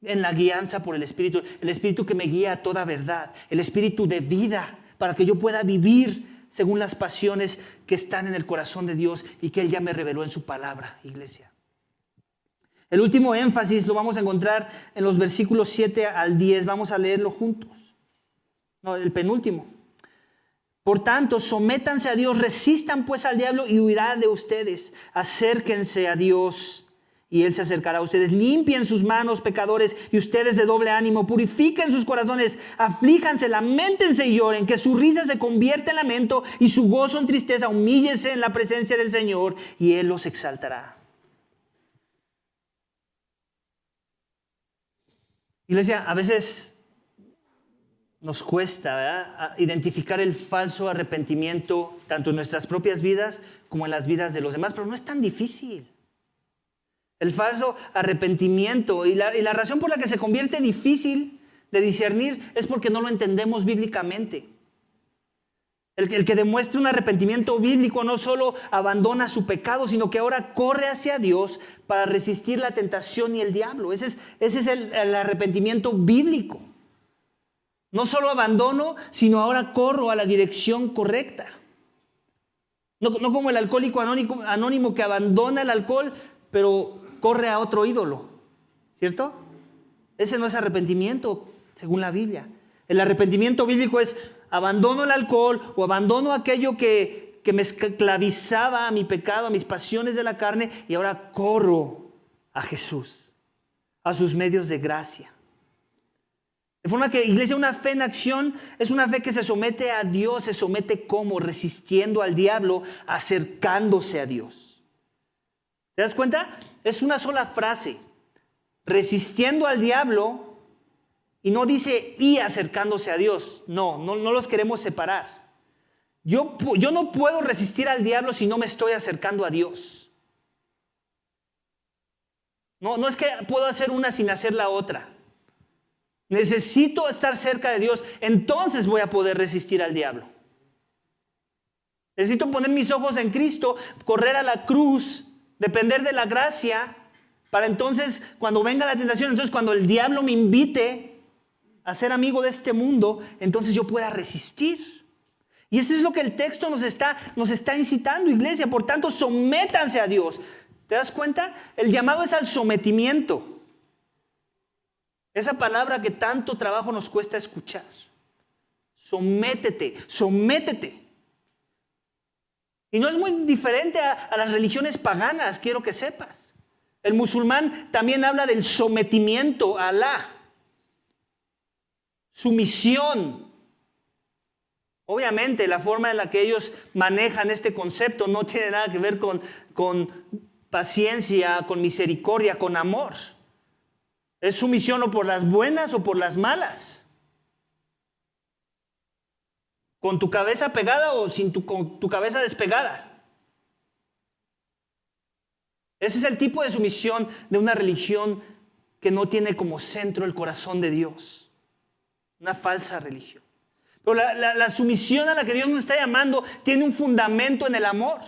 En la guianza por el Espíritu que me guía a toda verdad, el Espíritu de vida, para que yo pueda vivir según las pasiones que están en el corazón de Dios y que Él ya me reveló en su palabra, iglesia. El último énfasis lo vamos a encontrar en los versículos 7 al 10. Vamos a leerlo juntos. No, el penúltimo. Por tanto, sométanse a Dios, resistan pues al diablo y huirá de ustedes. Acérquense a Dios y Él se acercará a ustedes. Limpien sus manos, pecadores, y ustedes de doble ánimo. Purifiquen sus corazones, aflíjanse, lamentense y lloren. Que su risa se convierta en lamento y su gozo en tristeza. Humíllense en la presencia del Señor y Él los exaltará. Iglesia, a veces nos cuesta, ¿verdad?, identificar el falso arrepentimiento tanto en nuestras propias vidas como en las vidas de los demás, pero no es tan difícil. El falso arrepentimiento y la razón por la que se convierte difícil de discernir es porque no lo entendemos bíblicamente. El que demuestre un arrepentimiento bíblico no solo abandona su pecado, sino que ahora corre hacia Dios para resistir la tentación y el diablo. Ese es el arrepentimiento bíblico. No solo abandono, sino ahora corro a la dirección correcta. No como el alcohólico anónimo que abandona el alcohol, pero corre a otro ídolo, ¿cierto? Ese no es arrepentimiento, según la Biblia. El arrepentimiento bíblico es abandono el alcohol o abandono aquello que me esclavizaba a mi pecado, a mis pasiones de la carne, y ahora corro a Jesús, a sus medios de gracia. De forma que, iglesia, una fe en acción es una fe que se somete a Dios. Se somete ¿cómo? Resistiendo al diablo, acercándose a Dios. ¿Te das cuenta? Es una sola frase. Resistiendo al diablo, y no dice y acercándose a Dios. No los queremos separar. Yo no puedo resistir al diablo si no me estoy acercando a Dios. No es que puedo hacer una sin hacer la otra. Necesito estar cerca de Dios, entonces voy a poder resistir al diablo. Necesito poner mis ojos en Cristo, correr a la cruz, depender de la gracia, para entonces cuando venga la tentación, entonces cuando el diablo me invite a ser amigo de este mundo, entonces yo pueda resistir. Y eso es lo que el texto nos está incitando, iglesia. Por tanto, sométanse a Dios. ¿Te das cuenta? El llamado es al sometimiento. Esa palabra que tanto trabajo nos cuesta escuchar. Sométete, sométete. Y no es muy diferente a las religiones paganas, quiero que sepas. El musulmán también habla del sometimiento a Alá. Sumisión. Obviamente la forma en la que ellos manejan este concepto no tiene nada que ver con paciencia, con misericordia, con amor. Es sumisión o por las buenas o por las malas. Con tu cabeza pegada o con tu cabeza despegada. Ese es el tipo de sumisión de una religión que no tiene como centro el corazón de Dios. Una falsa religión. Pero la sumisión a la que Dios nos está llamando tiene un fundamento en el amor.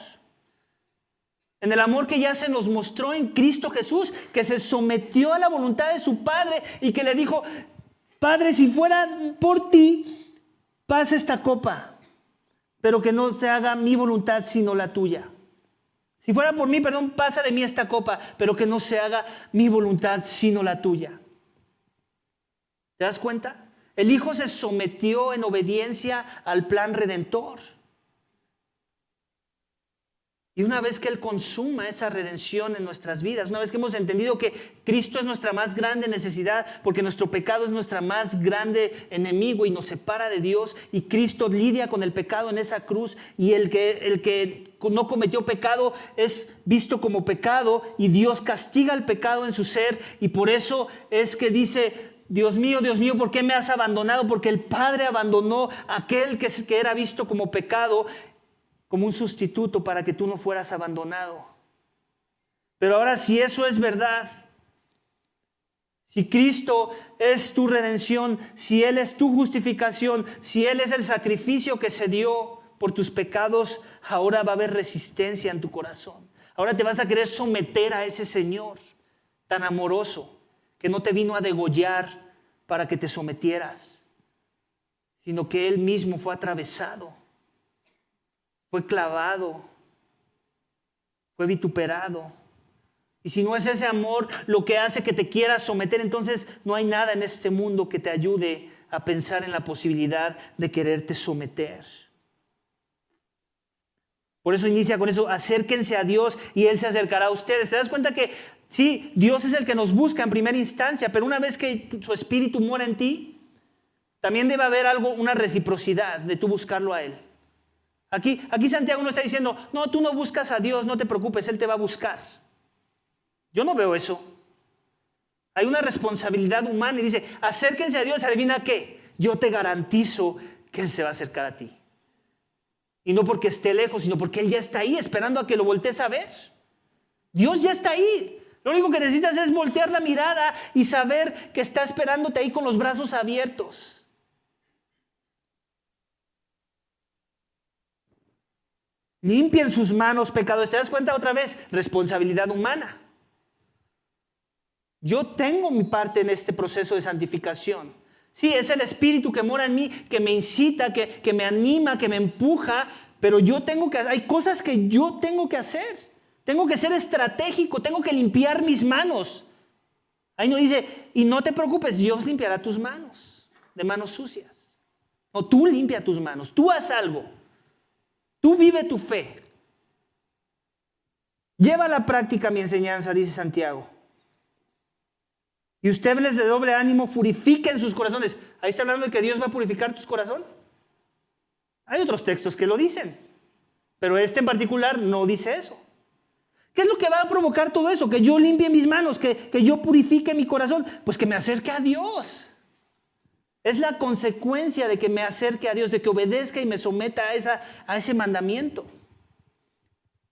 En el amor que ya se nos mostró en Cristo Jesús, que se sometió a la voluntad de su Padre y que le dijo: Padre, si fuera por ti, pasa esta copa, pero que no se haga mi voluntad sino la tuya. Si fuera por mí, perdón, pasa de mí esta copa, pero que no se haga mi voluntad sino la tuya. ¿Te das cuenta? El Hijo se sometió en obediencia al plan redentor. Y una vez que Él consuma esa redención en nuestras vidas, una vez que hemos entendido que Cristo es nuestra más grande necesidad, porque nuestro pecado es nuestra más grande enemigo y nos separa de Dios, y Cristo lidia con el pecado en esa cruz, y el que no cometió pecado es visto como pecado, y Dios castiga el pecado en su ser, y por eso es que dice: Dios mío, ¿por qué me has abandonado? Porque el Padre abandonó a aquel que era visto como pecado, como un sustituto para que tú no fueras abandonado. Pero ahora, si eso es verdad, si Cristo es tu redención, si Él es tu justificación, si Él es el sacrificio que se dio por tus pecados, ahora va a haber resistencia en tu corazón. Ahora te vas a querer someter a ese Señor tan amoroso, que no te vino a degollar para que te sometieras, sino que Él mismo fue atravesado, fue clavado, fue vituperado. Y si no es ese amor lo que hace que te quieras someter, entonces no hay nada en este mundo que te ayude a pensar en la posibilidad de quererte someter. Por eso inicia con eso: acérquense a Dios y Él se acercará a ustedes. ¿Te das cuenta que sí, Dios es el que nos busca en primera instancia, pero una vez que su Espíritu mora en ti, también debe haber una reciprocidad de tú buscarlo a Él? Aquí Santiago no está diciendo: no, tú no buscas a Dios, no te preocupes, Él te va a buscar. Yo no veo eso. Hay una responsabilidad humana y dice: acérquense a Dios. ¿Adivina qué? Yo te garantizo que Él se va a acercar a ti. Y no porque esté lejos, sino porque Él ya está ahí esperando a que lo voltees a ver. Dios ya está ahí. Lo único que necesitas es voltear la mirada y saber que está esperándote ahí con los brazos abiertos. Limpien sus manos, pecadores. ¿Te das cuenta otra vez? Responsabilidad humana. Yo tengo mi parte en este proceso de santificación. Sí, es el Espíritu que mora en mí, que me incita, que me anima, que me empuja, pero hay cosas que yo tengo que hacer. Tengo que ser estratégico, tengo que limpiar mis manos. Ahí no dice, y no te preocupes, Dios limpiará tus manos, de manos sucias. No, tú limpia tus manos, tú haz algo. Tú vive tu fe. Lleva a la práctica mi enseñanza, dice Santiago. Y ustedes de doble ánimo purifiquen sus corazones. Ahí está hablando de que Dios va a purificar tu corazón. Hay otros textos que lo dicen, pero este en particular no dice eso. ¿Qué es lo que va a provocar todo eso? Que yo limpie mis manos, que yo purifique mi corazón. Pues que me acerque a Dios. Es la consecuencia de que me acerque a Dios, de que obedezca y me someta a ese mandamiento.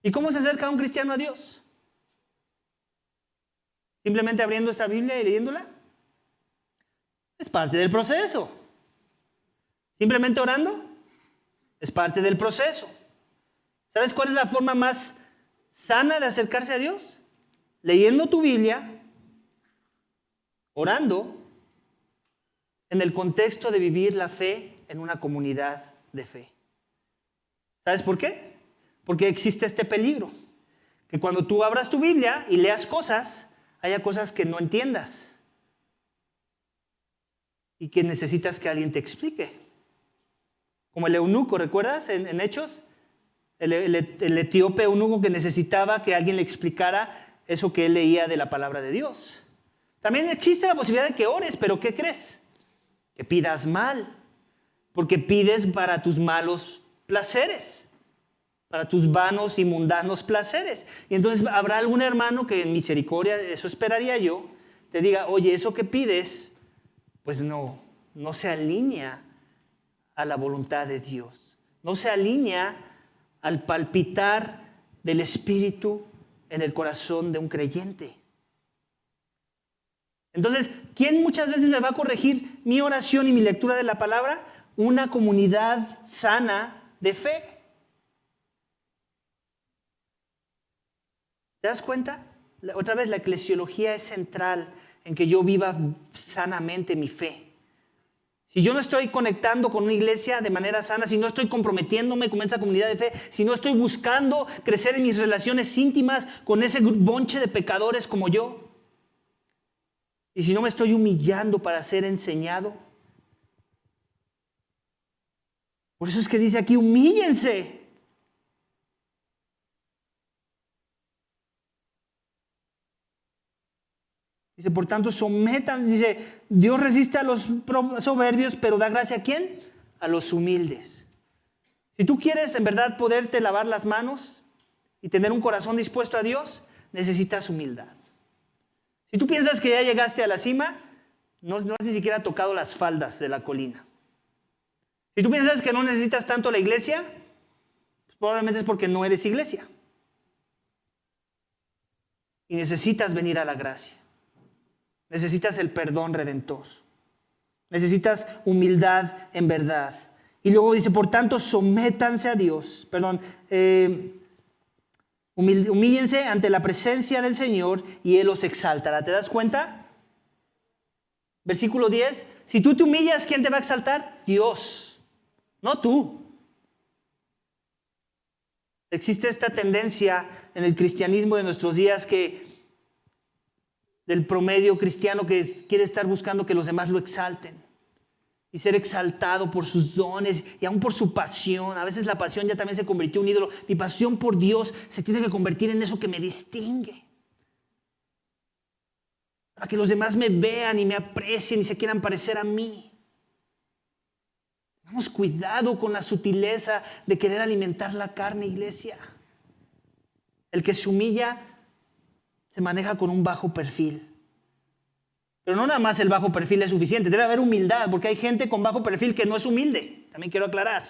¿Y cómo se acerca un cristiano a Dios? ¿Simplemente abriendo esta Biblia y leyéndola? Es parte del proceso. ¿Simplemente orando? Es parte del proceso. ¿Sabes cuál es la forma más sana de acercarse a Dios? Leyendo tu Biblia, orando, en el contexto de vivir la fe en una comunidad de fe. ¿Sabes por qué? Porque existe este peligro, que cuando tú abras tu Biblia y leas cosas, haya cosas que no entiendas y que necesitas que alguien te explique. Como el eunuco, ¿recuerdas en Hechos? El etíope eunuco que necesitaba que alguien le explicara eso que él leía de la palabra de Dios. También existe la posibilidad de que ores, pero ¿qué crees? Que pidas mal, porque pides para tus malos placeres, para tus vanos y mundanos placeres. Y entonces habrá algún hermano que en misericordia, eso esperaría yo, te diga, oye, eso que pides, pues no se alinea a la voluntad de Dios. No se alinea al palpitar del Espíritu en el corazón de un creyente. Entonces, ¿quién muchas veces me va a corregir mi oración y mi lectura de la palabra? Una comunidad sana de fe. ¿Te das cuenta? Otra vez, la eclesiología es central en que yo viva sanamente mi fe. Si yo no estoy conectando con una iglesia de manera sana, si no estoy comprometiéndome con esa comunidad de fe, si no estoy buscando crecer en mis relaciones íntimas con ese bonche de pecadores como yo, y si no me estoy humillando para ser enseñado, por eso es que dice aquí, humíllense. Dice, por tanto, sometan, dice, Dios resiste a los soberbios, pero da gracia ¿a quién? A los humildes. Si tú quieres en verdad poderte lavar las manos y tener un corazón dispuesto a Dios, necesitas humildad. Si tú piensas que ya llegaste a la cima, no has ni siquiera tocado las faldas de la colina. Si tú piensas que no necesitas tanto la iglesia, pues probablemente es porque no eres iglesia. Y necesitas venir a la gracia. Necesitas el perdón redentor. Necesitas humildad en verdad. Y luego dice, por tanto, sométanse a Dios. Humíllense ante la presencia del Señor y Él los exaltará. ¿Te das cuenta? Versículo 10. Si tú te humillas, ¿quién te va a exaltar? Dios, no tú. Existe esta tendencia en el cristianismo de nuestros días del promedio cristiano que quiere estar buscando que los demás lo exalten y ser exaltado por sus dones y aún por su pasión. A veces la pasión ya también se convirtió en un ídolo. Mi pasión por Dios se tiene que convertir en eso que me distingue, para que los demás me vean y me aprecien y se quieran parecer a mí. Tengamos cuidado con la sutileza de querer alimentar la carne, iglesia. El que se humilla se maneja con un bajo perfil. Pero no nada más el bajo perfil es suficiente, debe haber humildad, porque hay gente con bajo perfil que no es humilde, también quiero aclarar.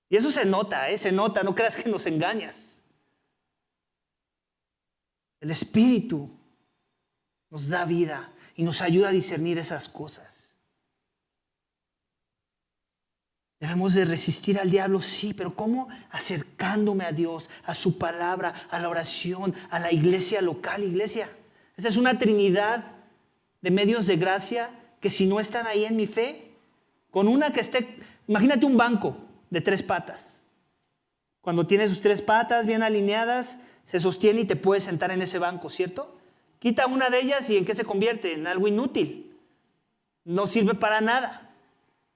Y eso se nota, no creas que nos engañas. El Espíritu nos da vida y nos ayuda a discernir esas cosas. Debemos de resistir al diablo, sí, pero ¿cómo? Acercándome a Dios, a su palabra, a la oración, a la iglesia local, iglesia. Esa es una trinidad de medios de gracia que si no están ahí en mi fe, con una que esté, imagínate un banco de 3 patas. Cuando tienes sus 3 patas bien alineadas, se sostiene y te puedes sentar en ese banco, ¿cierto? Quita una de ellas y ¿en qué se convierte? En algo inútil. No sirve para nada.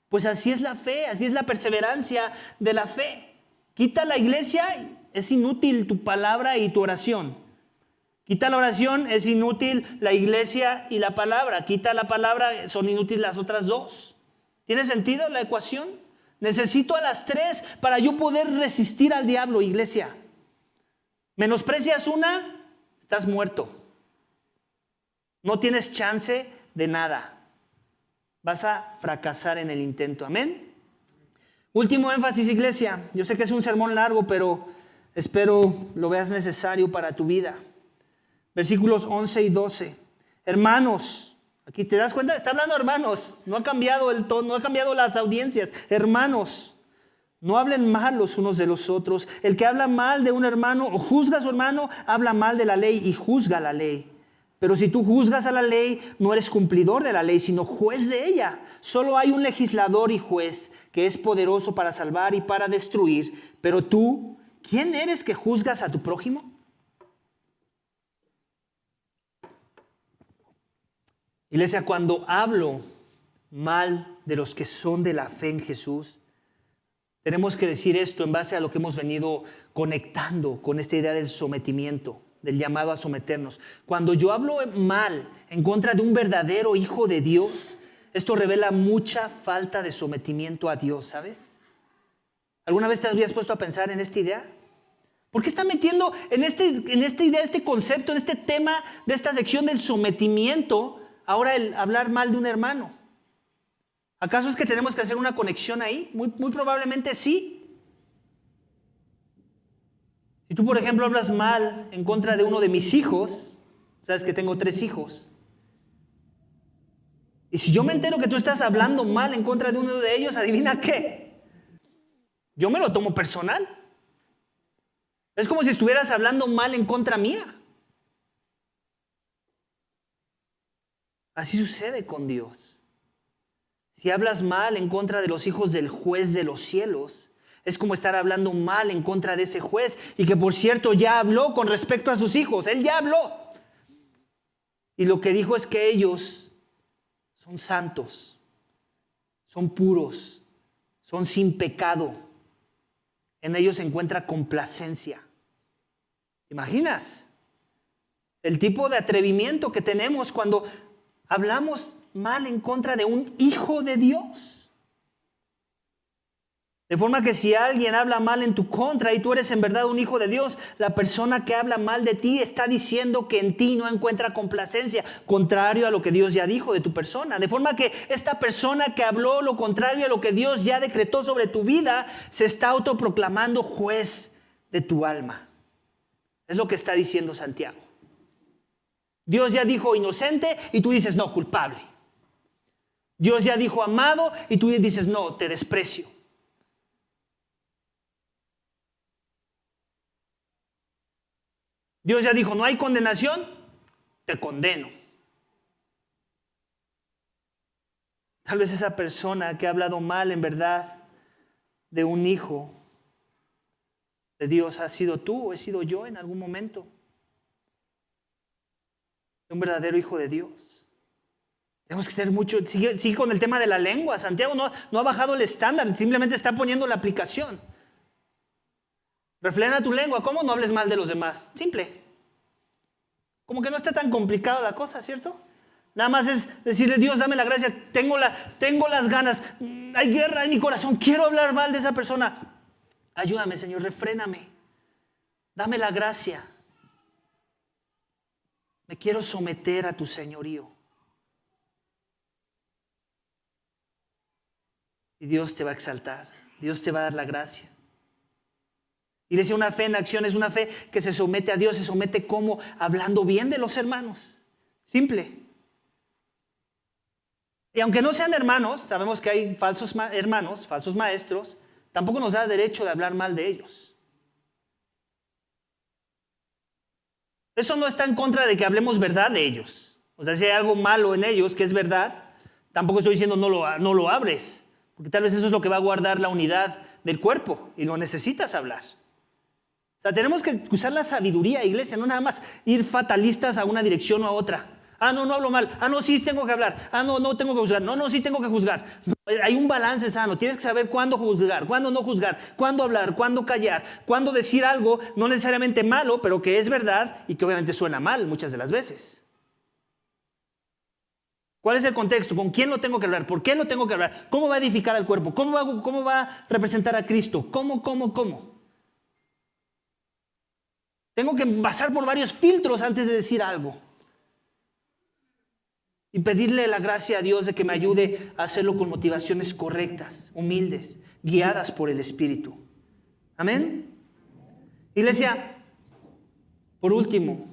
Pues así es la fe, así es la perseverancia de la fe. Quita la iglesia, es inútil tu palabra y tu oración. Quita la oración, es inútil la iglesia y la palabra. Quita la palabra, son inútiles las otras 2. ¿Tiene sentido la ecuación? Necesito a las 3 para yo poder resistir al diablo, iglesia. Menosprecias una, estás muerto. No tienes chance de nada. Vas a fracasar en el intento. Amén. Último énfasis, iglesia. Yo sé que es un sermón largo, pero espero lo veas necesario para tu vida. Versículos 11 y 12. Hermanos, aquí te das cuenta, está hablando hermanos. No ha cambiado el tono, no ha cambiado las audiencias. Hermanos, no hablen mal los unos de los otros. El que habla mal de un hermano o juzga a su hermano, habla mal de la ley y juzga la ley. Pero si tú juzgas a la ley, no eres cumplidor de la ley, sino juez de ella. Solo hay un legislador y juez que es poderoso para salvar y para destruir. Pero tú, ¿quién eres que juzgas a tu prójimo? Iglesia, cuando hablo mal de los que son de la fe en Jesús, tenemos que decir esto en base a lo que hemos venido conectando con esta idea del sometimiento, del llamado a someternos. Cuando yo hablo mal en contra de un verdadero hijo de Dios, esto revela mucha falta de sometimiento a Dios, ¿sabes? ¿Alguna vez te habías puesto a pensar en esta idea? ¿Por qué está metiendo en esta idea, este concepto, en este tema de esta sección del sometimiento, ahora el hablar mal de un hermano? ¿Acaso es que tenemos que hacer una conexión ahí? Muy probablemente sí. Si tú, por ejemplo, hablas mal en contra de uno de mis hijos, sabes que tengo 3 hijos, y si yo me entero que tú estás hablando mal en contra de uno de ellos, ¿adivina qué? Yo me lo tomo personal. Es como si estuvieras hablando mal en contra mía. Así sucede con Dios. Si hablas mal en contra de los hijos del juez de los cielos, es como estar hablando mal en contra de ese juez, y que por cierto ya habló con respecto a sus hijos. Él ya habló. Y lo que dijo es que ellos son santos, son puros, son sin pecado. En ellos se encuentra complacencia. ¿Te imaginas? El tipo de atrevimiento que tenemos cuando hablamos mal en contra de un hijo de Dios. De forma que si alguien habla mal en tu contra y tú eres en verdad un hijo de Dios, la persona que habla mal de ti está diciendo que en ti no encuentra complacencia, contrario a lo que Dios ya dijo de tu persona. De forma que esta persona que habló lo contrario a lo que Dios ya decretó sobre tu vida, se está autoproclamando juez de tu alma. Es lo que está diciendo Santiago. Dios ya dijo inocente y tú dices no, culpable. Dios ya dijo amado y tú dices no, te desprecio. Dios ya dijo, no hay condenación, te condeno. Tal vez esa persona que ha hablado mal en verdad de un hijo de Dios ha sido tú o he sido yo en algún momento. Un verdadero hijo de Dios. Tenemos que tener mucho, sigue con el tema de la lengua. Santiago no ha bajado el estándar, simplemente está poniendo la aplicación. Refrena tu lengua. ¿Cómo? No hables mal de los demás. Simple. Como que no está tan complicada la cosa, ¿cierto? Nada más es decirle, Dios, dame la gracia. Tengo las ganas. Hay guerra en mi corazón. Quiero hablar mal de esa persona. Ayúdame, Señor. Refréname. Dame la gracia. Me quiero someter a tu señorío. Y Dios te va a exaltar. Dios te va a dar la gracia. Iglesia, una fe en acción es una fe que se somete a Dios. Se somete como hablando bien de los hermanos. Simple. Y aunque no sean hermanos, sabemos que hay falsos hermanos, falsos maestros, tampoco nos da derecho de hablar mal de ellos. Eso no está en contra de que hablemos verdad de ellos. O sea, si hay algo malo en ellos que es verdad, tampoco estoy diciendo no lo hables, porque tal vez eso es lo que va a guardar la unidad del cuerpo y lo necesitas hablar. O sea, tenemos que usar la sabiduría, iglesia, no nada más ir fatalistas a una dirección o a otra. No hablo mal. No, sí tengo que hablar. No tengo que juzgar. No, sí tengo que juzgar. No, hay un balance sano. Tienes que saber cuándo juzgar, cuándo no juzgar, cuándo hablar, cuándo callar, cuándo decir algo no necesariamente malo, pero que es verdad y que obviamente suena mal muchas de las veces. ¿Cuál es el contexto? ¿Con quién lo tengo que hablar? ¿Por qué lo tengo que hablar? ¿Cómo va a edificar al cuerpo? ¿Cómo va a representar a Cristo? ¿Cómo? Tengo que pasar por varios filtros antes de decir algo. Y pedirle la gracia a Dios de que me ayude a hacerlo con motivaciones correctas, humildes, guiadas por el Espíritu. Amén. Iglesia, por último,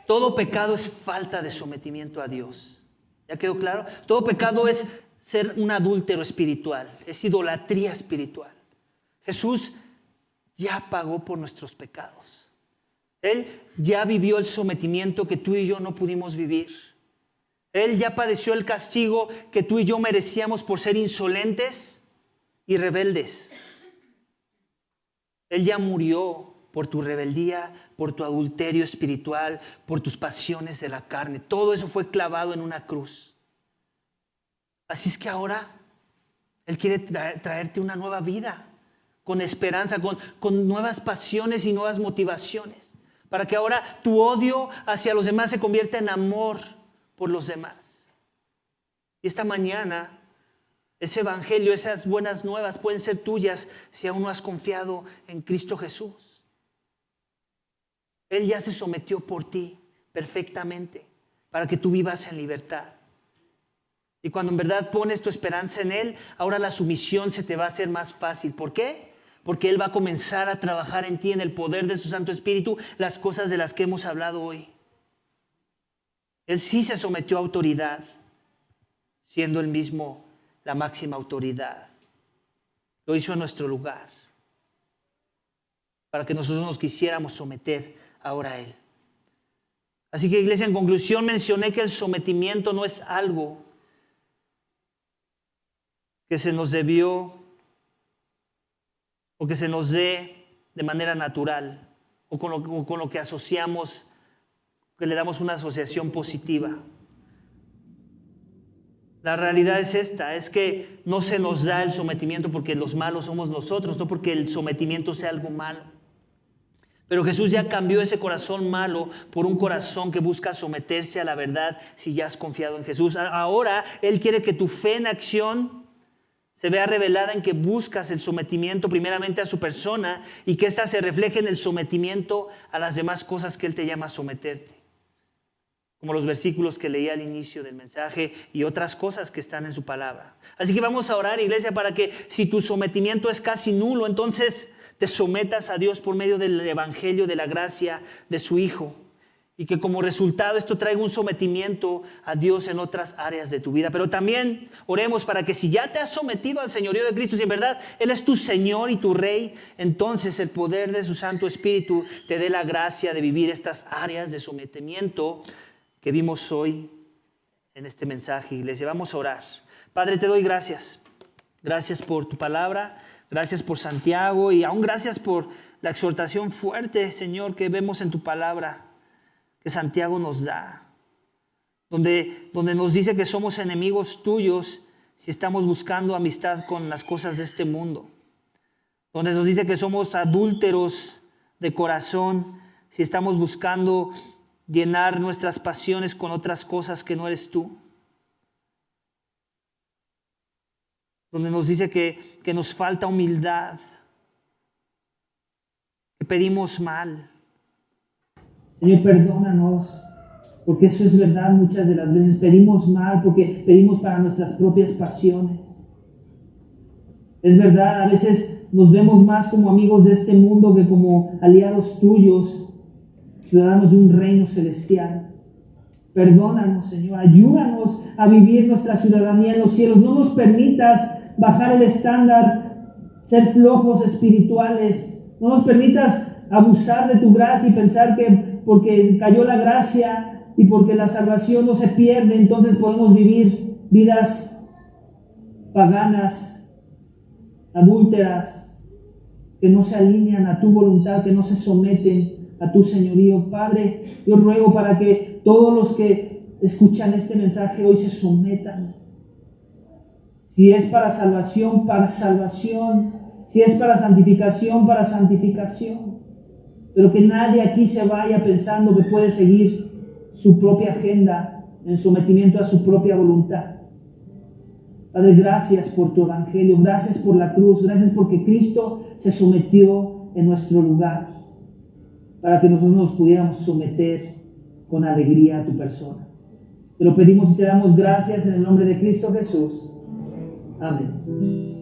todo pecado es falta de sometimiento a Dios. ¿Ya quedó claro? Todo pecado es ser un adúltero espiritual, es idolatría espiritual. Jesús ya pagó por nuestros pecados. Él ya vivió el sometimiento que tú y yo no pudimos vivir. Él ya padeció el castigo que tú y yo merecíamos por ser insolentes y rebeldes. Él ya murió por tu rebeldía, por tu adulterio espiritual, por tus pasiones de la carne. Todo eso fue clavado en una cruz. Así es que ahora Él quiere traerte una nueva vida, con esperanza, con nuevas pasiones y nuevas motivaciones, para que ahora tu odio hacia los demás se convierta en amor por los demás. Y esta mañana, ese evangelio, esas buenas nuevas pueden ser tuyas si aún no has confiado en Cristo Jesús. Él ya se sometió por ti perfectamente para que tú vivas en libertad. Y cuando en verdad pones tu esperanza en Él, ahora la sumisión se te va a hacer más fácil. ¿Por qué? Porque Él va a comenzar a trabajar en ti en el poder de su Santo Espíritu las cosas de las que hemos hablado hoy. Él sí se sometió a autoridad, siendo Él mismo la máxima autoridad. Lo hizo en nuestro lugar, para que nosotros nos quisiéramos someter ahora a Él. Así que, iglesia, en conclusión mencioné que el sometimiento no es algo que se nos debió o que se nos dé de manera natural o con lo que asociamos, que le damos una asociación positiva. La realidad es esta, es que no se nos da el sometimiento porque los malos somos nosotros, no porque el sometimiento sea algo malo. Pero Jesús ya cambió ese corazón malo por un corazón que busca someterse a la verdad si ya has confiado en Jesús. Ahora Él quiere que tu fe en acción se vea revelada en que buscas el sometimiento primeramente a su persona y que ésta se refleje en el sometimiento a las demás cosas que Él te llama a someterte. Como los versículos que leí al inicio del mensaje y otras cosas que están en su palabra. Así que vamos a orar, iglesia, para que si tu sometimiento es casi nulo, entonces te sometas a Dios por medio del evangelio, de la gracia de su Hijo. Y que como resultado esto traiga un sometimiento a Dios en otras áreas de tu vida. Pero también oremos para que si ya te has sometido al señorío de Cristo, si en verdad Él es tu Señor y tu Rey, entonces el poder de su Santo Espíritu te dé la gracia de vivir estas áreas de sometimiento que vimos hoy en este mensaje, iglesia. Vamos a orar. Padre, te doy gracias. Gracias por tu palabra. Gracias por Santiago y aún gracias por la exhortación fuerte, Señor, que vemos en tu palabra, que Santiago nos da, donde nos dice que somos enemigos tuyos si estamos buscando amistad con las cosas de este mundo, donde nos dice que somos adúlteros de corazón si estamos buscando llenar nuestras pasiones con otras cosas que no eres tú, donde nos dice que nos falta humildad, que pedimos mal. Señor, perdónanos, porque eso es verdad. Muchas de las veces pedimos mal porque pedimos para nuestras propias pasiones. Es verdad, a veces nos vemos más como amigos de este mundo que como aliados tuyos, ciudadanos de un reino celestial. Perdónanos, Señor, ayúdanos a vivir nuestra ciudadanía en los cielos. No nos permitas bajar el estándar, ser flojos espirituales. No nos permitas abusar de tu gracia y pensar que porque cayó la gracia y porque la salvación no se pierde, entonces podemos vivir vidas paganas, adúlteras, que no se alinean a tu voluntad, que no se someten a tu señorío. Padre, yo ruego para que todos los que escuchan este mensaje hoy se sometan. Si es para salvación, para salvación. Si es para santificación, para santificación. Pero que nadie aquí se vaya pensando que puede seguir su propia agenda en sometimiento a su propia voluntad. Padre, gracias por tu evangelio, gracias por la cruz, gracias porque Cristo se sometió en nuestro lugar para que nosotros nos pudiéramos someter con alegría a tu persona. Te lo pedimos y te damos gracias en el nombre de Cristo Jesús. Amén.